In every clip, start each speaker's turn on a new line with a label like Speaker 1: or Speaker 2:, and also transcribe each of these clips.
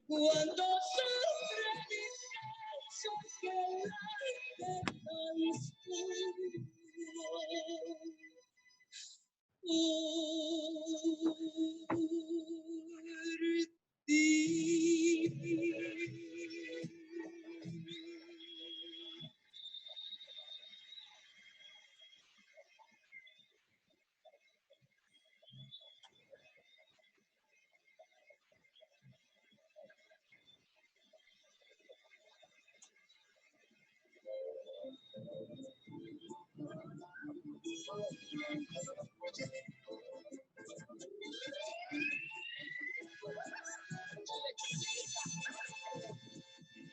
Speaker 1: Cuando sufre mi pecho que late tan por ti.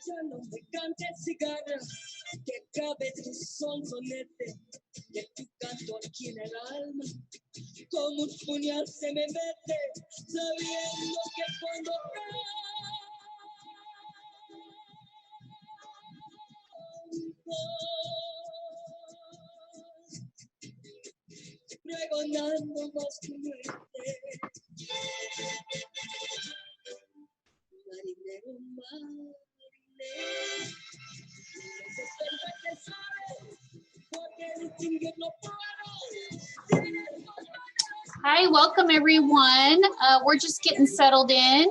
Speaker 1: Ya no me cantes cigarra, que acabe tu sonsonete, que tu canto aquí en el alma, como un puñal se me mete, sabiendo que cuando cantas, pregonando más tu muerte. Marinero, marinero, Hi, welcome everyone. We're just getting settled in.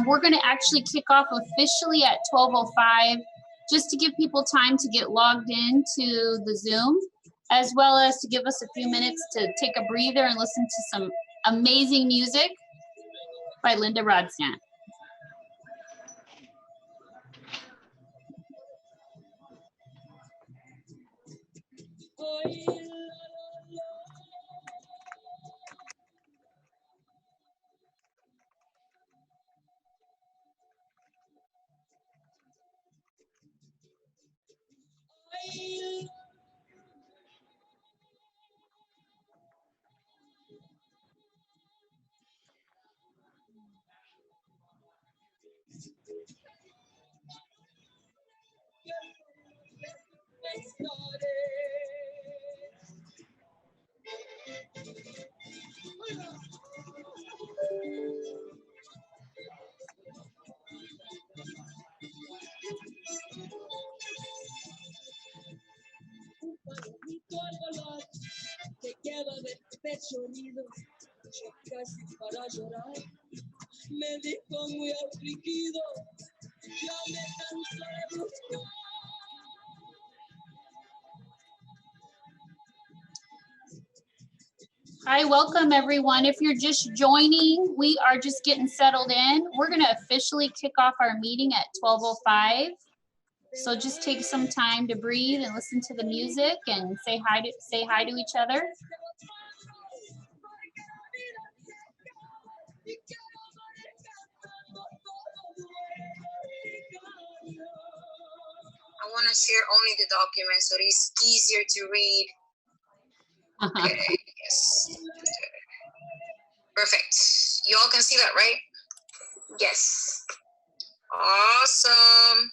Speaker 1: We're going to actually kick off officially at 12:05, just to give people time to get logged into the Zoom, as well as to give us a few minutes to take a breather and listen to some amazing music by Linda Ronstadt. Te queda de pecho herido, yo casi para llorar, me dijo muy afligido, ya me cansé de buscar. Hi, welcome everyone. If you're just joining, we are just getting settled in. We're going to officially kick off our meeting at 12:05. So just take some time to breathe and listen to the music and say hi to each other.
Speaker 2: I want to share only the document so it's easier to read. Okay, yes. Perfect. You all can see that, right? Yes. Awesome.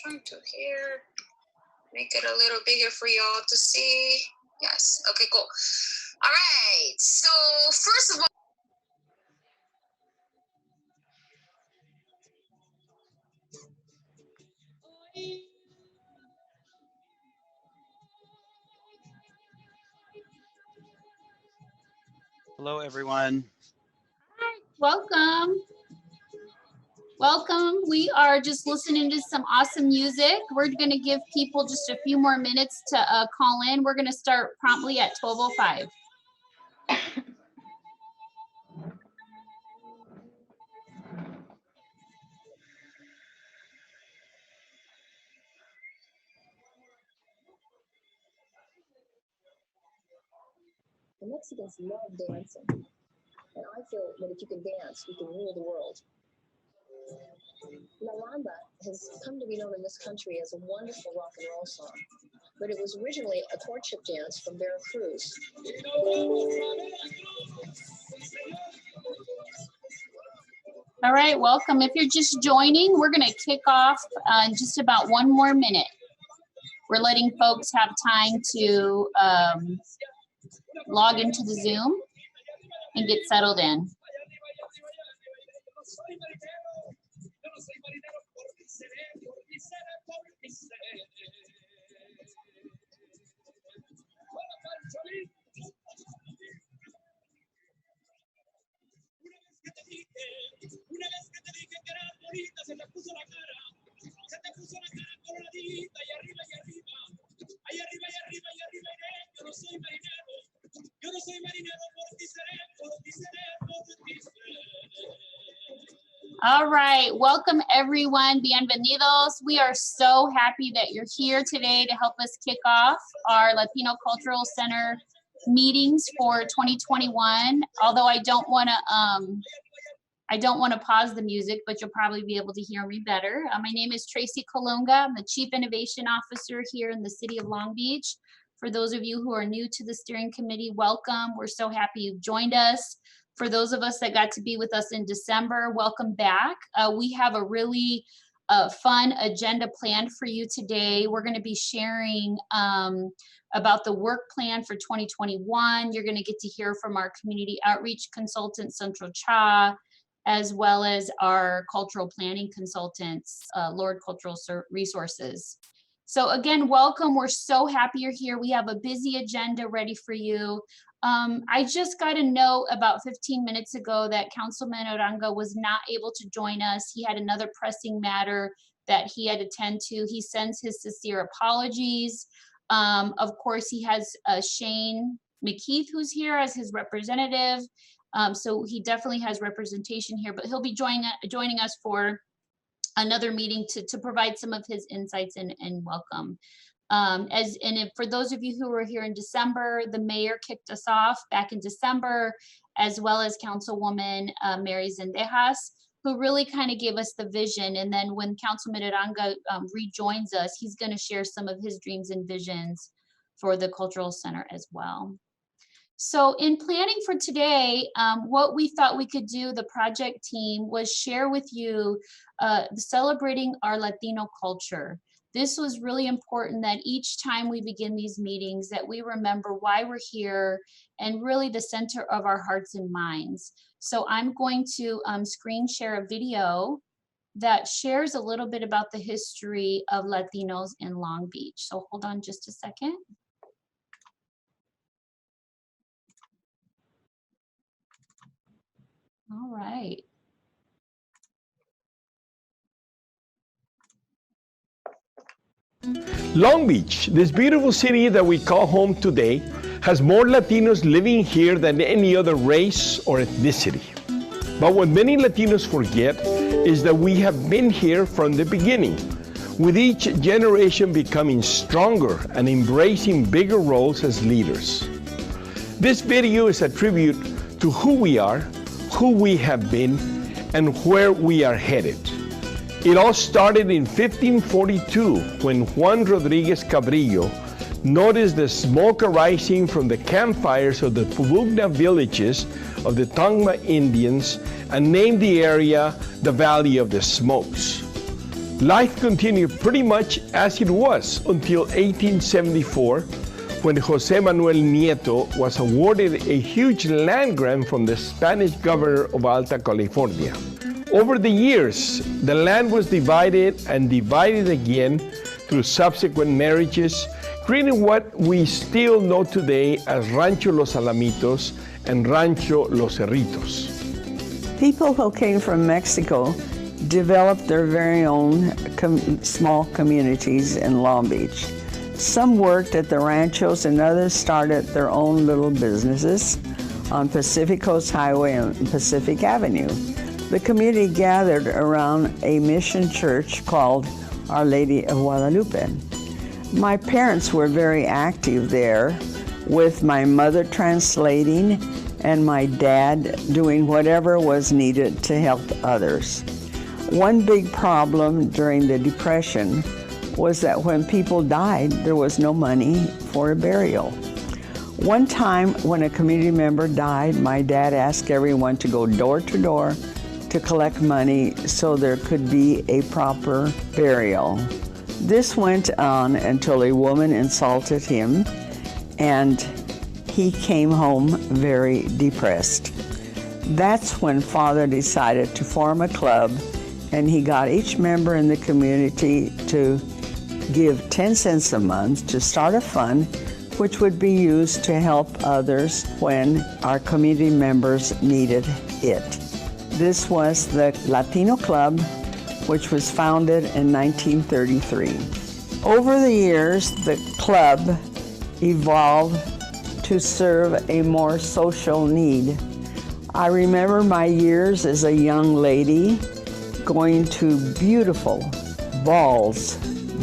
Speaker 2: Trying to here make it a little bigger for y'all to see. Yes. Okay, cool. All right. So first of all,
Speaker 3: hello, everyone.
Speaker 1: Hi, welcome. Welcome. We are just listening to some awesome music. We're going to give people just a few more minutes to call in. We're going to start promptly at 12:05.
Speaker 4: The Mexicans love dancing, and I feel that if you can dance, you can rule the world. La Bamba has come to be known in this country as a wonderful rock and roll song, but it was originally a courtship dance from Veracruz.
Speaker 1: All right, welcome. If you're just joining, we're going to kick off in just about one more minute. We're letting folks have time to log into the Zoom and get settled in. All right, welcome everyone, bienvenidos. We are so happy that you're here today to help us kick off our Latino Cultural Center meetings for 2021. Although I don't want to pause the music, but you'll probably be able to hear me better. My name is Tracy Colunga. I'm the Chief Innovation Officer here in the city of Long Beach. For those of you who are new to the steering committee, welcome. We're so happy you've joined us. For those of us that got to be with us in December, welcome back. We have a really fun agenda planned for you today. We're going to be sharing about the work plan for 2021. You're going to get to hear from our community outreach consultant, Central Cha, as well as our cultural planning consultants, Lord Cultural Resources. So again, welcome. We're so happy you're here. We have a busy agenda ready for you. I just got a note about 15 minutes ago that Councilman Uranga was not able to join us. He had another pressing matter that he had to attend to. He sends his sincere apologies. Of course, he has Shane McKeith, who's here as his representative. So he definitely has representation here, but he'll be joining us for another meeting to provide some of his insights and welcome. For those of you who were here in December, the mayor kicked us off back in December, as well as Councilwoman Mary Zendejas, who really kind of gave us the vision. And then when Councilman Uranga rejoins us, he's going to share some of his dreams and visions for the Cultural Center as well. So in planning for today, what we thought we could do, the project team, was share with you celebrating our Latino culture. This was really important that each time we begin these meetings that we remember why we're here and really the center of our hearts and minds. So I'm going to screen share a video that shares a little bit about the history of Latinos in Long Beach. So hold on just a second. All right.
Speaker 3: Long Beach, this beautiful city that we call home today, has more Latinos living here than any other race or ethnicity. But what many Latinos forget is that we have been here from the beginning, with each generation becoming stronger and embracing bigger roles as leaders. This video is a tribute to who we are, who we have been, and where we are headed. It all started in 1542 when Juan Rodriguez Cabrillo noticed the smoke arising from the campfires of the Pubugna villages of the Tongva Indians and named the area the Valley of the Smokes. Life continued pretty much as it was until 1874, when José Manuel Nieto was awarded a huge land grant from the Spanish governor of Alta California. Over the years, the land was divided and divided again through subsequent marriages, creating what we still know today as Rancho Los Alamitos and Rancho Los Cerritos.
Speaker 5: People who came from Mexico developed their very own small communities in Long Beach. Some worked at the ranchos and others started their own little businesses on Pacific Coast Highway and Pacific Avenue. The community gathered around a mission church called Our Lady of Guadalupe. My parents were very active there, with my mother translating and my dad doing whatever was needed to help others. One big problem during the Depression was that when people died, there was no money for a burial. One time when a community member died, my dad asked everyone to go door to door to collect money so there could be a proper burial. This went on until a woman insulted him and he came home very depressed. That's when Father decided to form a club, and he got each member in the community to give 10 cents a month to start a fund which would be used to help others when our community members needed it. This was the Latino Club, which was founded in 1933. Over the years, the club evolved to serve a more social need. I remember my years as a young lady going to beautiful balls.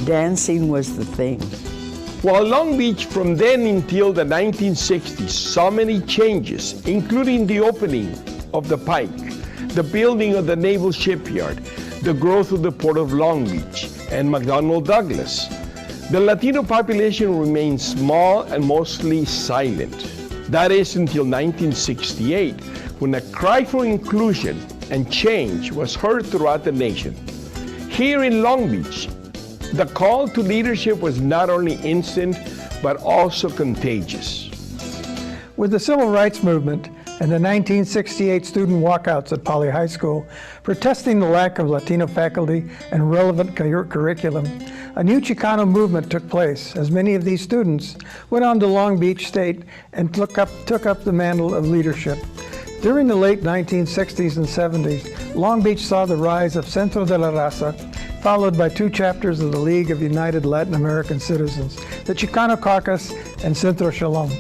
Speaker 5: Dancing was the thing.
Speaker 3: While Long Beach from then until the 1960s saw many changes, including the opening of the Pike, the building of the Naval Shipyard, the growth of the Port of Long Beach, and McDonnell Douglas, the Latino population remained small and mostly silent. That is until 1968, when a cry for inclusion and change was heard throughout the nation. Here in Long Beach, the call to leadership was not only instant, but also contagious.
Speaker 6: With the Civil Rights Movement and the 1968 student walkouts at Poly High School, protesting the lack of Latino faculty and relevant curriculum, a new Chicano movement took place as many of these students went on to Long Beach State and took up the mantle of leadership. During the late 1960s and 70s, Long Beach saw the rise of Centro de la Raza, followed by two chapters of the League of United Latin American Citizens, the Chicano Caucus and Centro Shalom.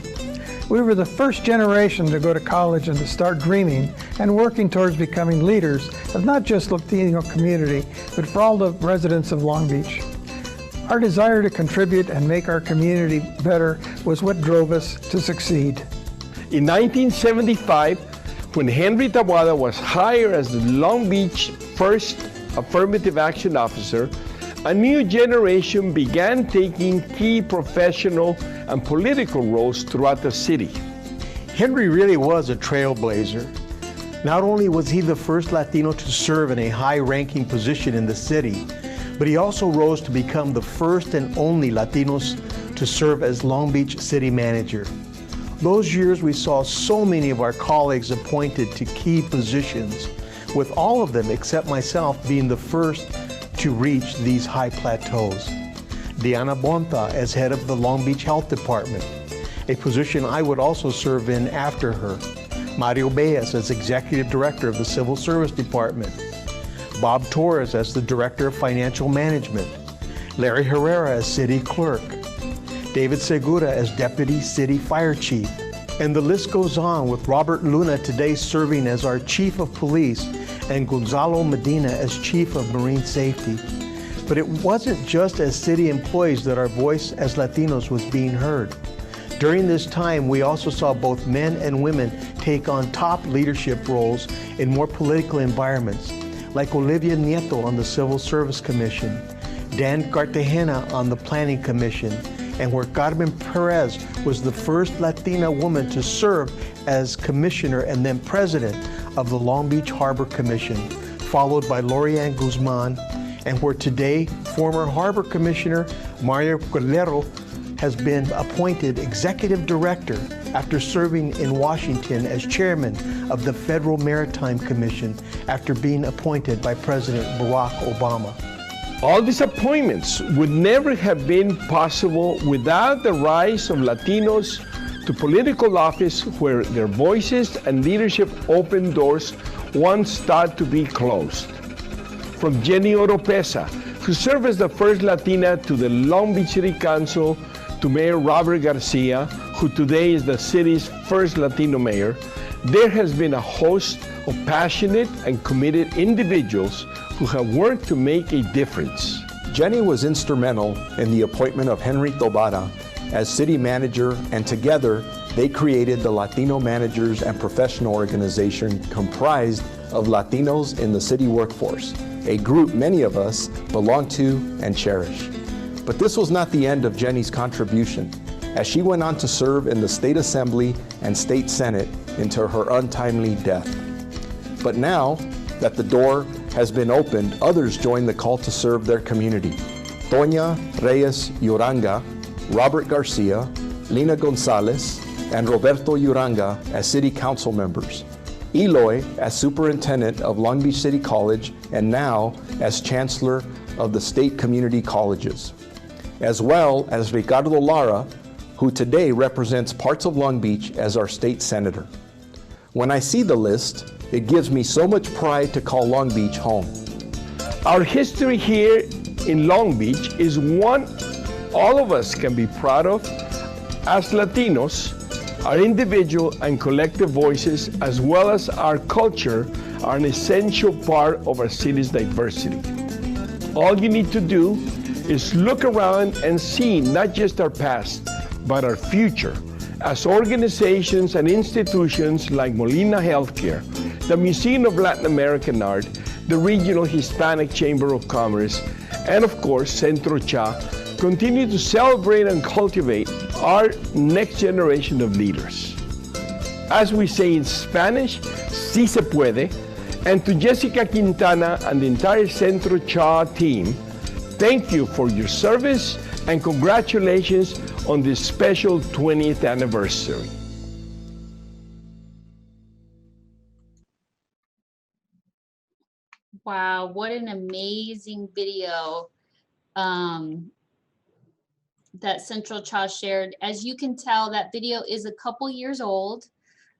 Speaker 6: We were the first generation to go to college and to start dreaming and working towards becoming leaders of not just Latino community, but for all the residents of Long Beach. Our desire to contribute and make our community better was what drove us to succeed.
Speaker 3: In 1975, when Henry Taboada was hired as the Long Beach first affirmative action officer, a new generation began taking key professional and political roles throughout the city.
Speaker 7: Henry really was a trailblazer. Not only was he the first Latino to serve in a high-ranking position in the city, but he also rose to become the first and only Latinos to serve as Long Beach City Manager. Those years we saw so many of our colleagues appointed to key positions, with all of them except myself being the first to reach these high plateaus. Diana Bonta as head of the Long Beach Health Department, a position I would also serve in after her. Mario Baez as Executive Director of the Civil Service Department. Bob Torres as the Director of Financial Management. Larry Herrera as City Clerk. David Segura as Deputy City Fire Chief. And the list goes on, with Robert Luna today serving as our Chief of Police and Gonzalo Medina as Chief of Marine Safety. But it wasn't just as city employees that our voice as Latinos was being heard. During this time, we also saw both men and women take on top leadership roles in more political environments, like Olivia Nieto on the Civil Service Commission, Dan Cartagena on the Planning Commission, and where Carmen Perez was the first Latina woman to serve as commissioner and then president of the Long Beach Harbor Commission, followed by Lorianne Guzman, and where today former Harbor Commissioner Mario Cordero has been appointed executive director after serving in Washington as chairman of the Federal Maritime Commission after being appointed by President Barack Obama.
Speaker 3: All these appointments would never have been possible without the rise of Latinos to political office, where their voices and leadership opened doors once thought to be closed. From Jenny Oropesa, who served as the first Latina to the Long Beach City Council, to Mayor Robert Garcia, who today is the city's first Latino mayor, there has been a host of passionate and committed individuals who have worked to make a difference.
Speaker 8: Jenny was instrumental in the appointment of Henry Taboada as city manager, and together they created the Latino Managers and Professional Organization, comprised of Latinos in the city workforce, a group many of us belong to and cherish. But this was not the end of Jenny's contribution, as she went on to serve in the State Assembly and State Senate until her untimely death. But now that the door has been opened, others join the call to serve their community. Toña Reyes Uranga, Robert Garcia, Lina Gonzalez, and Roberto Uranga as city council members. Eloy as superintendent of Long Beach City College, and now as chancellor of the state community colleges. as well as Ricardo Lara, who today represents parts of Long Beach as our state senator. When I see the list, it gives me so much pride to call Long Beach home.
Speaker 3: Our history here in Long Beach is one all of us can be proud of. As Latinos, our individual and collective voices, as well as our culture, are an essential part of our city's diversity. All you need to do is look around and see not just our past, but our future, as organizations and institutions like Molina Healthcare, the Museum of Latin American Art, the Regional Hispanic Chamber of Commerce, and of course, Centro Cha, continue to celebrate and cultivate our next generation of leaders. As we say in Spanish, sí se puede. And to Jessica Quintana and the entire Centro Cha team, thank you for your service and congratulations on this special 20th anniversary.
Speaker 1: Wow, what an amazing video that Central Cha shared. As you can tell, that video is a couple years old,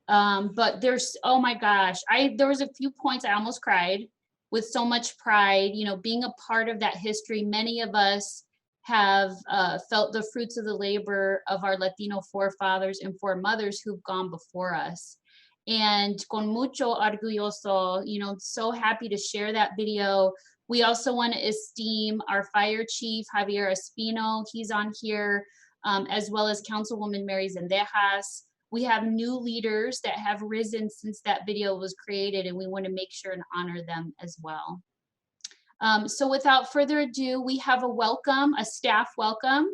Speaker 1: but there's, oh my gosh, there was a few points I almost cried with so much pride, you know, being a part of that history. Many of us have felt the fruits of the labor of our Latino forefathers and foremothers who've gone before us. And con mucho orgulloso, you know, so happy to share that video. We also want to esteem our fire chief, Javier Espino. He's on here, as well as Councilwoman Mary Zendejas. We have new leaders that have risen since that video was created, and we want to make sure and honor them as well. So without further ado, we have a staff welcome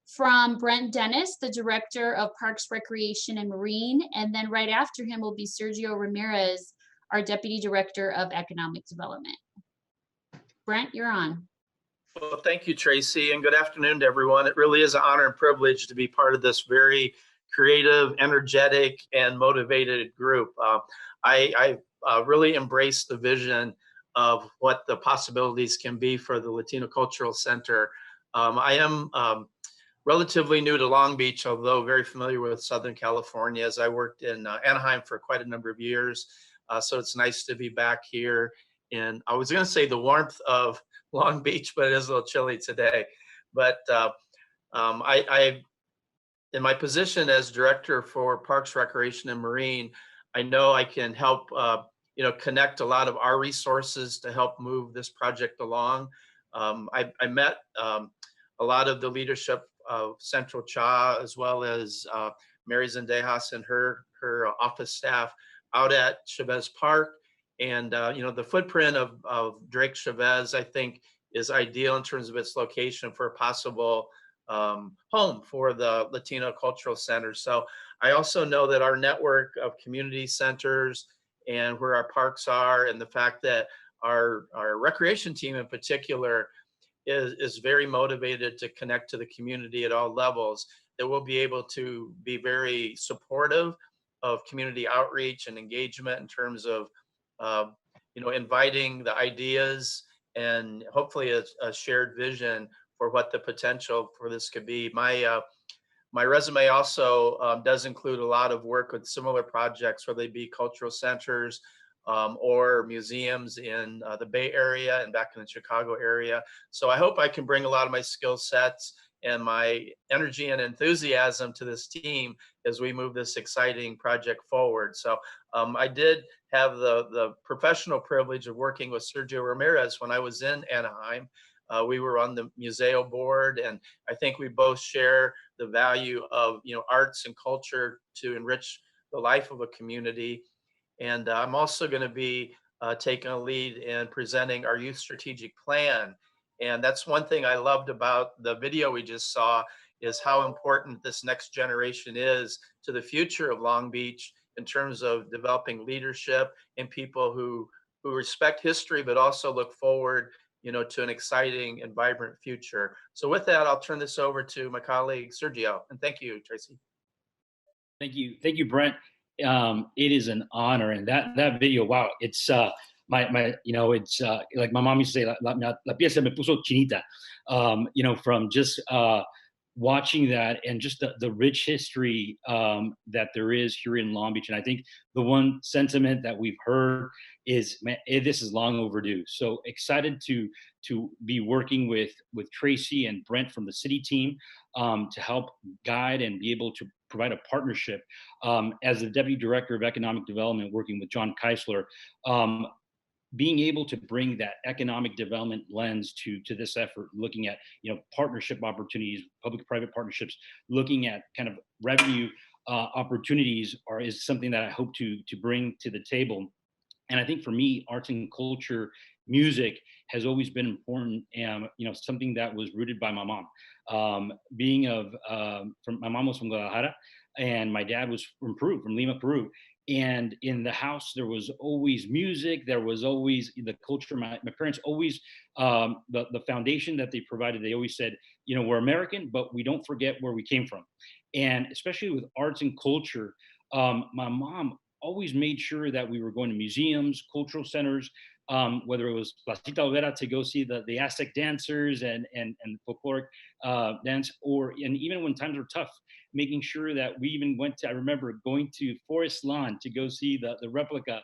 Speaker 1: from Brent Dennis, the Director of Parks, Recreation, and Marine. And then right after him will be Sergio Ramirez, our Deputy Director of Economic Development. Brent, you're on.
Speaker 9: Well, thank you, Tracy, and good afternoon to everyone. It really is an honor and privilege to be part of this very creative, energetic, and motivated group. I really embrace the vision of what the possibilities can be for the Latino Cultural Center. I am relatively new to Long Beach, although very familiar with Southern California, as I worked in Anaheim for quite a number of years. So it's nice to be back here in, I was going to say the warmth of Long Beach, but it is a little chilly today. But in my position as Director for Parks, Recreation, and Marine, I know I can help connect a lot of our resources to help move this project along. I met a lot of the leadership of Central Cha, as well as Mary Zendejas and her office staff out at Chavez Park. And the footprint of Drake Chavez, I think, is ideal in terms of its location for a possible home for the Latino Cultural Center. So I also know that our network of community centers and where our parks are, and the fact that our recreation team in particular is very motivated to connect to the community at all levels, that we'll be able to be very supportive of community outreach and engagement in terms of inviting the ideas and hopefully a shared vision for what the potential for this could be. My resume also does include a lot of work with similar projects, whether they be cultural centers or museums in the Bay Area and back in the Chicago area. So I hope I can bring a lot of my skill sets and my energy and enthusiasm to this team as we move this exciting project forward. So I did have the professional privilege of working with Sergio Ramirez when I was in Anaheim. We were on the Museo board, and I think we both share the value of arts and culture to enrich the life of a community. And I'm also going to be taking a lead in presenting our youth strategic plan. And that's one thing I loved about the video we just saw, is how important this next generation is to the future of Long Beach in terms of developing leadership and people who respect history, but also look forward to an exciting and vibrant future. So with that, I'll turn this over to my colleague, Sergio. And thank you, Tracy.
Speaker 10: Thank you, Brent. It is an honor. And that video, wow, it's you know, it's like my mom used to say, la piel se me puso chinita, you know, from just watching that and just the rich history that there is here in Long Beach. And I think the one sentiment that we've heard is, man, this is long overdue. So excited to be working with Tracy and Brent from the city team to help guide and be able to provide a partnership. As the Deputy Director of Economic Development, working with John Keisler, being able to bring that economic development lens to this effort, looking at, you know, partnership opportunities, public-private partnerships, looking at kind of revenue opportunities is something that I hope to bring to the table. And I think for me, arts and culture, music has always been important, and you know, something that was rooted by my mom. My mom was from Guadalajara, and my dad was from Peru, from Lima, Peru. And in the house, there was always music. There was always the culture. My parents always, the foundation that they provided, they always said, you know, we're American, but we don't forget where we came from. And especially with arts and culture, my mom always made sure that we were going to museums, cultural centers, whether it was Placita Olvera to go see the Aztec dancers and folkloric dance, and even when times were tough, making sure that we even went to, I remember going to Forest Lawn to go see the replica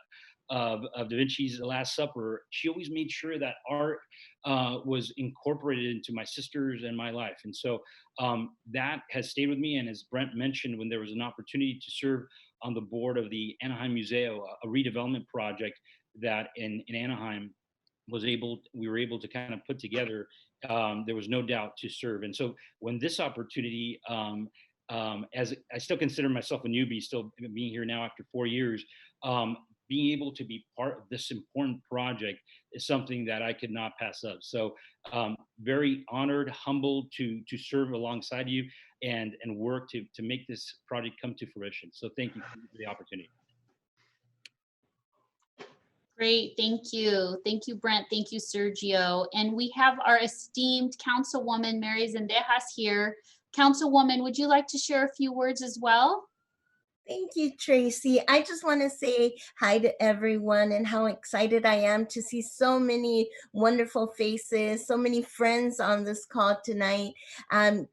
Speaker 10: of Da Vinci's The Last Supper. She always made sure that art was incorporated into my sisters and my life. And so that has stayed with me. And as Brent mentioned, when there was an opportunity to serve on the board of the Anaheim Museo, a redevelopment project that in Anaheim we were able to kind of put together, there was no doubt to serve. And so when this opportunity, as I still consider myself a newbie, still being here now after 4 years, being able to be part of this important project is something that I could not pass up. So very honored, humbled to serve alongside you and work to make this project come to fruition. So thank you for the opportunity.
Speaker 1: Great, thank you. Thank you, Brent. Thank you, Sergio. And we have our esteemed Councilwoman Mary Zendejas here. Councilwoman, would you like to share a few words as well?
Speaker 11: Thank you, Tracy. I just want to say hi to everyone and how excited I am to see so many wonderful faces, so many friends on this call today. And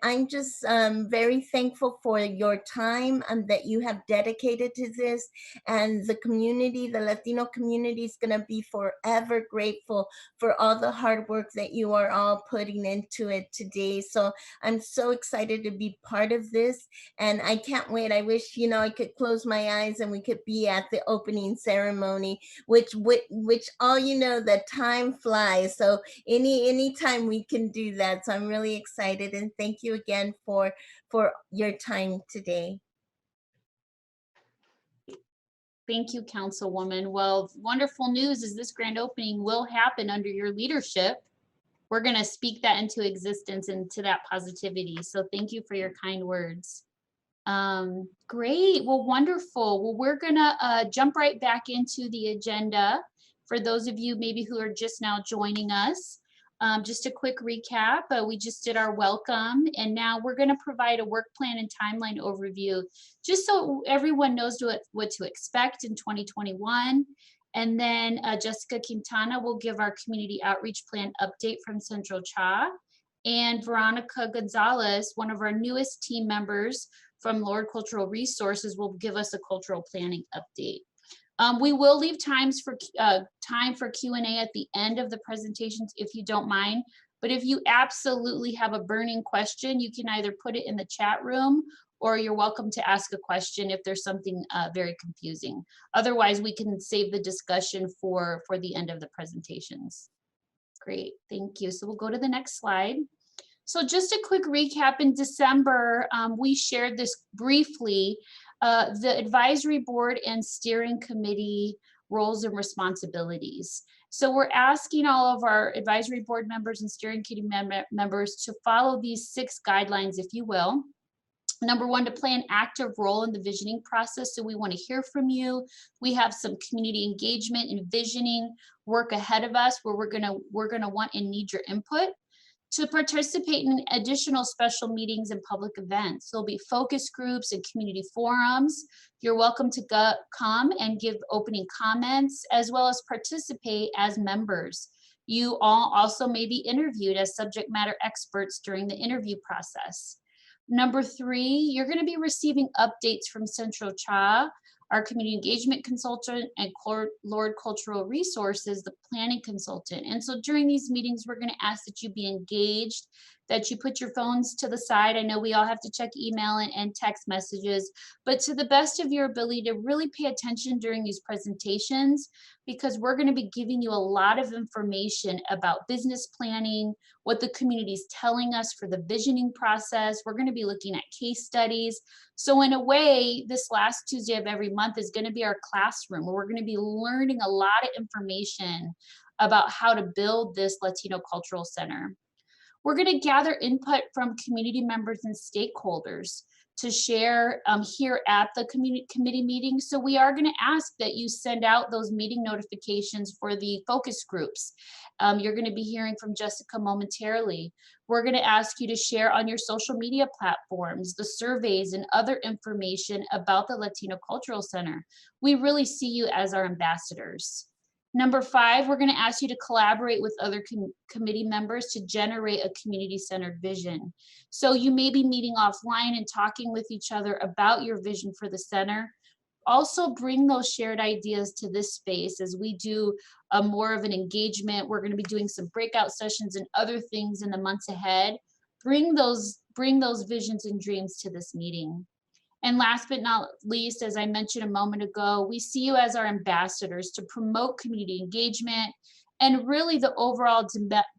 Speaker 11: I'm just very thankful for your time that you have dedicated to this. And the community, the Latino community, is going to be forever grateful for all the hard work that you are all putting into it today. So I'm so excited to be part of this. And I can't wait. I wish, you know, I could close my eyes and we could be at the opening ceremony, which all, you know, that time flies. So any time we can do that. So I'm really excited, and thank you again for your time today.
Speaker 1: Thank you, Councilwoman. Well, wonderful news is this grand opening will happen under your leadership. We're going to speak that into existence and to that positivity. So thank you for your kind words. Great. Well, wonderful. Well, we're gonna jump right back into the agenda. For those of you maybe who are just now joining us, just a quick recap. We just did our welcome, and now we're going to provide a work plan and timeline overview, just so everyone knows what to expect in 2021. And then Jessica Quintana will give our community outreach plan update from Central Cha, and Veronica Gonzalez, one of our newest team members from Lord Cultural Resources, will give us a cultural planning update. We will leave time for Q&A at the end of the presentations, if you don't mind. But if you absolutely have a burning question, you can either put it in the chat room, or you're welcome to ask a question if there's something very confusing. Otherwise, we can save the discussion for the end of the presentations. Great, thank you. So we'll go to the next slide. So just a quick recap, in December, we shared this briefly, the advisory board and steering committee roles and responsibilities. So we're asking all of our advisory board members and steering committee members to follow these 6 guidelines, if you will. Number 1, to play an active role in the visioning process. So we want to hear from you. We have some community engagement and visioning work ahead of us where we're gonna want and need your input. to participate in additional special meetings and public events. There'll be focus groups and community forums. You're welcome to come and give opening comments, as well as participate as members. You all also may be interviewed as subject matter experts during the interview process. Number 3, you're going to be receiving updates from Central Cha, our community engagement consultant, and Lord Cultural Resources, the planning consultant. And so during these meetings, we're going to ask that you be engaged, that you put your phones to the side. I know we all have to check email and text messages, but to the best of your ability to really pay attention during these presentations, because we're going to be giving you a lot of information about business planning, what the community is telling us for the visioning process. We're going to be looking at case studies. So in a way, this last Tuesday of every month is going to be our classroom, where we're going to be learning a lot of information about how to build this Latino Cultural Center. We're going to gather input from community members and stakeholders to share here at the committee meeting. So we are going to ask that you send out those meeting notifications for the focus groups. You're going to be hearing from Jessica momentarily. We're going to ask you to share on your social media platforms the surveys and other information about the Latino Cultural Center. We really see you as our ambassadors. Number 5, we're going to ask you to collaborate with other committee members to generate a community-centered vision. So you may be meeting offline and talking with each other about your vision for the center. Also bring those shared ideas to this space as we do more of an engagement. We're going to be doing some breakout sessions and other things in the months ahead. Bring those visions and dreams to this meeting. And last but not least, as I mentioned a moment ago, we see you as our ambassadors to promote community engagement and really the overall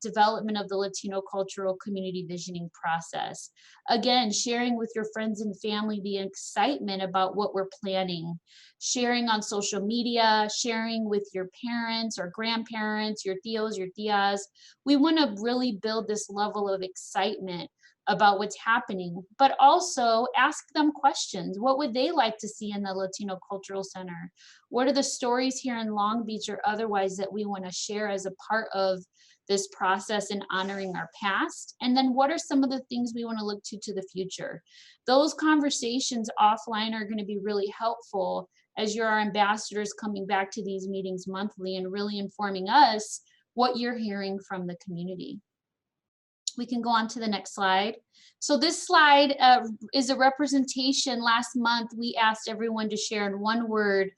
Speaker 1: development of the Latino cultural community visioning process. Again, sharing with your friends and family the excitement about what we're planning, sharing on social media, sharing with your parents or grandparents, your tios, your tias. We want to really build this level of excitement about what's happening, but also ask them questions. What would they like to see in the Latino Cultural Center? What are the stories here in Long Beach or otherwise that we want to share as a part of this process in honoring our past? And then what are some of the things we want to look to the future? Those conversations offline are going to be really helpful as you're our ambassadors coming back to these meetings monthly and really informing us what you're hearing from the community. We can go on to the next slide. So this slide is a representation. Last month, we asked everyone to share in one word,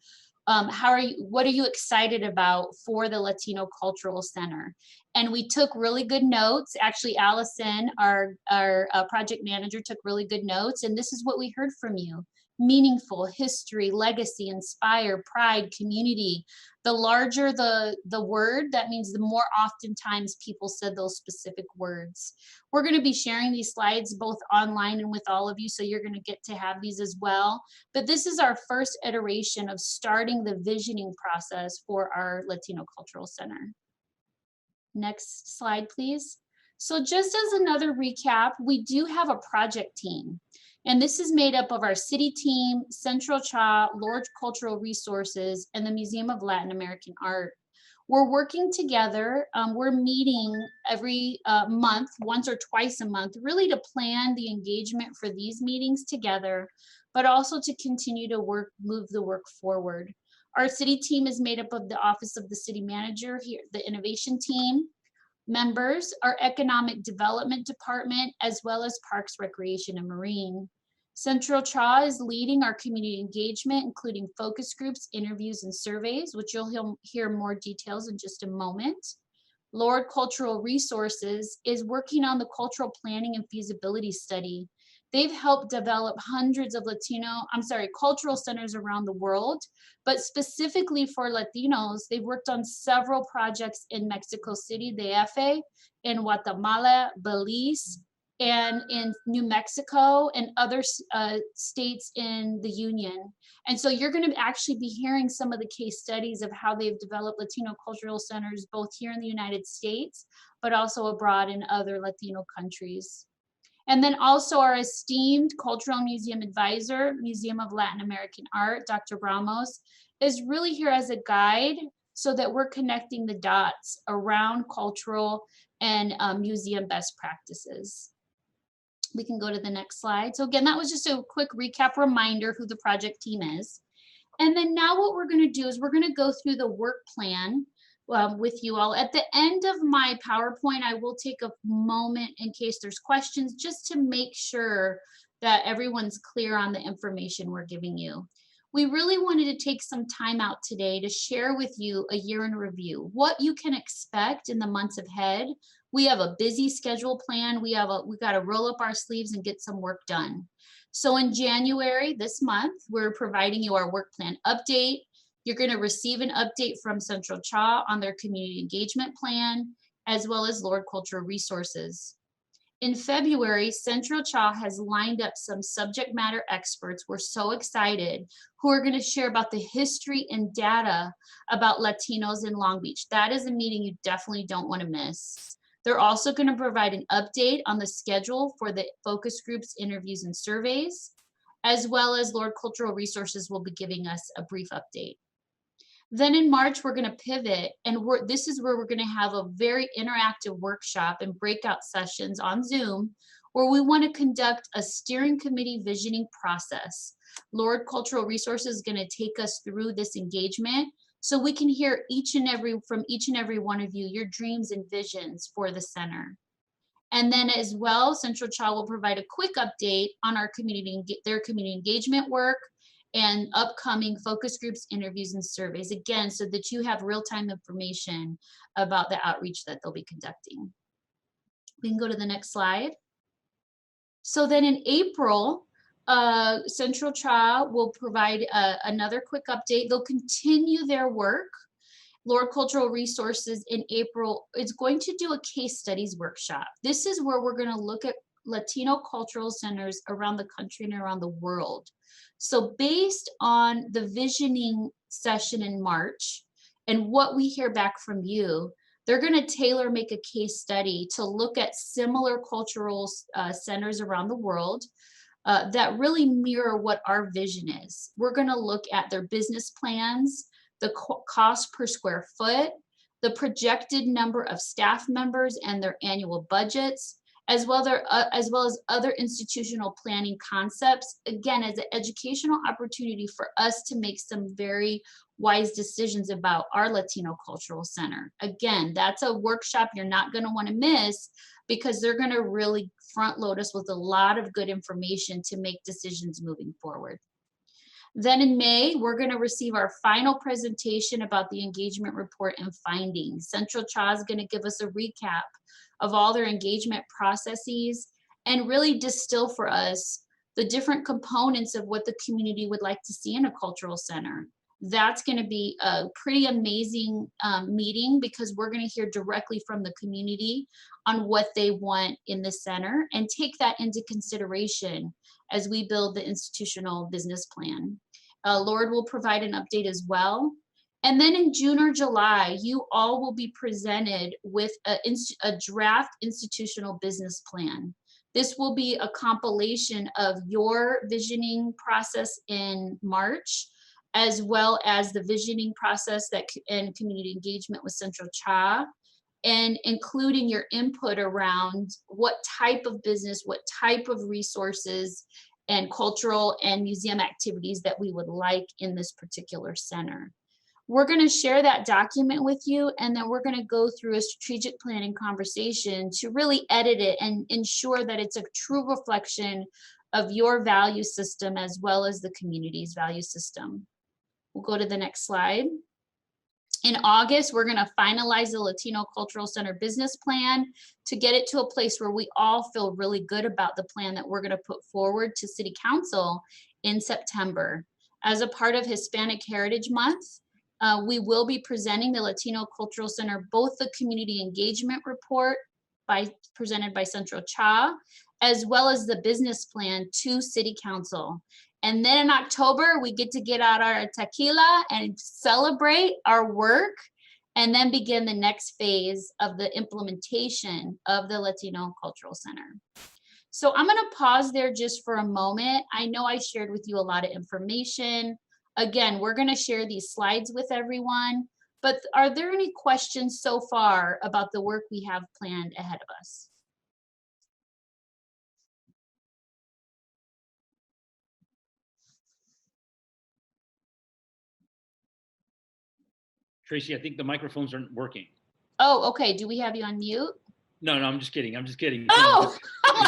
Speaker 1: what are you excited about for the Latino Cultural Center? And we took really good notes. Actually, Allison, our project manager, took really good notes. And this is what we heard from you. Meaningful, history, legacy, inspire, pride, community. The larger the word, that means the more oftentimes people said those specific words. We're going to be sharing these slides both online and with all of you, so you're going to get to have these as well. But this is our first iteration of starting the visioning process for our Latino Cultural Center. Next slide, please. So just as another recap, we do have a project team. And this is made up of our city team, Central Cha, Lord Cultural Resources, and the Museum of Latin American Art. We're working together. We're meeting every month, once or twice a month, really to plan the engagement for these meetings together, but also to continue to move the work forward. Our city team is made up of the Office of the City Manager, here, the Innovation Team, members, our Economic Development Department, as well as Parks, Recreation, and Marine. Central Cha is leading our community engagement, including focus groups, interviews, and surveys, which you'll hear more details in just a moment. Lord Cultural Resources is working on the cultural planning and feasibility study. They've helped develop hundreds of cultural centers around the world, but specifically for Latinos, they've worked on several projects in Mexico City, DF, in Guatemala, Belize, and in New Mexico and other states in the Union. And so you're going to actually be hearing some of the case studies of how they've developed Latino cultural centers, both here in the United States, but also abroad in other Latino countries. And then also our esteemed Cultural Museum Advisor, Museum of Latin American Art, Dr. Ramos, is really here as a guide so that we're connecting the dots around cultural and museum best practices. We can go to the next slide. So again, that was just a quick recap reminder who the project team is. And then now what we're going to do is we're going to go through the work plan with you all. At the end of my PowerPoint, I will take a moment in case there's questions, just to make sure that everyone's clear on the information we're giving you. We really wanted to take some time out today to share with you a year in review, what you can expect in the months ahead. We have a busy schedule plan. We got to roll up our sleeves and get some work done. So in January, this month, we're providing you our work plan update. You're going to receive an update from Central Cha on their community engagement plan, as well as Lord Cultural Resources. In February, Central Cha has lined up some subject matter experts. We're so excited, who are going to share about the history and data about Latinos in Long Beach. That is a meeting you definitely don't want to miss. They're also going to provide an update on the schedule for the focus groups, interviews, and surveys, as well as Lord Cultural Resources will be giving us a brief update. Then in March, we're going to pivot, and this is where we're going to have a very interactive workshop and breakout sessions on Zoom, where we want to conduct a steering committee visioning process. Lord Cultural Resources is going to take us through this engagement, so we can hear from each and every one of you, your dreams and visions for the center. And then as well, Central Cha will provide a quick update on their community engagement work and upcoming focus groups, interviews, and surveys, again, so that you have real-time information about the outreach that they'll be conducting. We can go to the next slide. So then in April, Central Cha will provide another quick update. They'll continue their work. Lord Cultural Resources in April is going to do a case studies workshop. This is where we're going to look at Latino cultural centers around the country and around the world. So based on the visioning session in March and what we hear back from you, they're going to tailor make a case study to look at similar cultural centers around the world that really mirror what our vision is. We're going to look at their business plans, the cost per square foot, the projected number of staff members and their annual budgets, as well as other institutional planning concepts, again, as an educational opportunity for us to make some very wise decisions about our Latino Cultural Center. Again, that's a workshop you're not going to want to miss, because they're going to really front load us with a lot of good information to make decisions moving forward. Then in May, we're going to receive our final presentation about the engagement report and findings. Central Cha is going to give us a recap of all their engagement processes and really distill for us the different components of what the community would like to see in a cultural center. That's going to be a pretty amazing meeting, because we're going to hear directly from the community on what they want in the center and take that into consideration as we build the institutional business plan. Lord will provide an update as well. And then in June or July, you all will be presented with a draft institutional business plan. This will be a compilation of your visioning process in March, as well as the visioning process and community engagement with Central Cha, and including your input around what type of business, what type of resources and cultural and museum activities that we would like in this particular center. We're going to share that document with you, and then we're going to go through a strategic planning conversation to really edit it and ensure that it's a true reflection of your value system as well as the community's value system. We'll go to the next slide. In August, we're going to finalize the Latino Cultural Center business plan to get it to a place where we all feel really good about the plan that we're going to put forward to City Council in September. As a part of Hispanic Heritage Month, we will be presenting the Latino Cultural Center, both the community engagement report presented by Central Cha, as well as the business plan to City Council. And then in October, we get to get out our tequila and celebrate our work, and then begin the next phase of the implementation of the Latino Cultural Center. So I'm going to pause there just for a moment. I know I shared with you a lot of information. Again, we're going to share these slides with everyone. But are there any questions so far about the work we have planned ahead of us?
Speaker 10: Tracy, I think the microphones aren't working.
Speaker 1: Oh, okay. Do we have you on mute?
Speaker 10: No, I'm just kidding. I'm just kidding.
Speaker 1: Oh,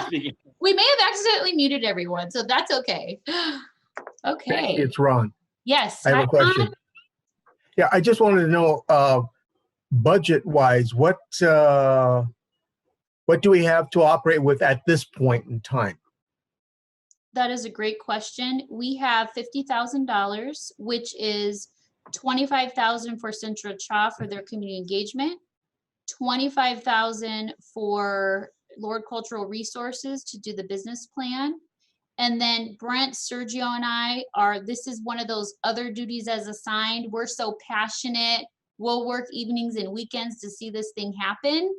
Speaker 10: Speaking.
Speaker 1: we may have accidentally muted everyone, so that's okay. Okay.
Speaker 12: It's Ron.
Speaker 1: Yes.
Speaker 12: I have
Speaker 1: hi,
Speaker 12: a question.
Speaker 1: Ron.
Speaker 12: Yeah, I just wanted to know, budget-wise, what do we have to operate with at this point in time?
Speaker 1: That is a great question. We have $50,000, which is $25,000 for Central Cha for their community engagement, $25,000 for Lord Cultural Resources to do the business plan. And then Brent, Sergio, and I this is one of those other duties as assigned. We're so passionate. We'll work evenings and weekends to see this thing happen.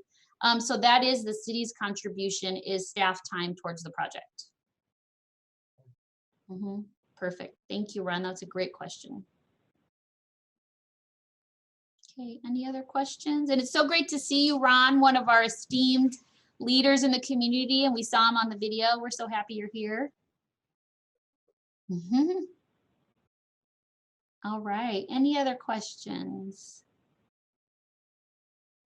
Speaker 1: So that is the city's contribution, is staff time towards the project. Perfect. Thank you, Ron. That's a great question. Okay, any other questions? And it's so great to see you, Ron, one of our esteemed leaders in the community, and we saw him on the video. We're so happy you're here. All right, any other questions?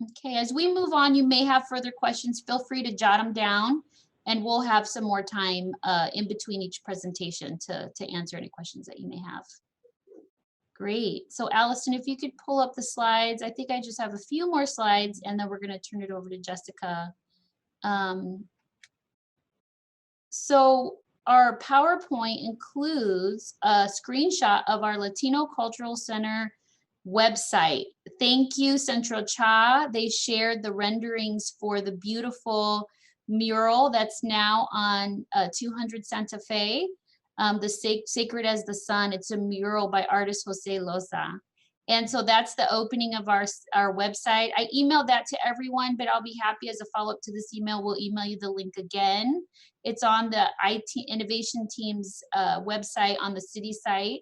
Speaker 1: Okay, as we move on, you may have further questions. Feel free to jot them down, and we'll have some more time in between each presentation to answer any questions that you may have. Great. So Allison, if you could pull up the slides. I think I just have a few more slides, and then we're going to turn it over to Jessica. So our PowerPoint includes a screenshot of our Latino Cultural Center website. Thank you, Central Cha. They shared the renderings for the beautiful mural that's now on 200 Santa Fe. The Sacred as the Sun. It's a mural by artist Jose Loza. And so that's the opening of our website. I emailed that to everyone, but I'll be happy as a follow-up to this email. We'll email you the link again. It's on the IT innovation team's website on the city site.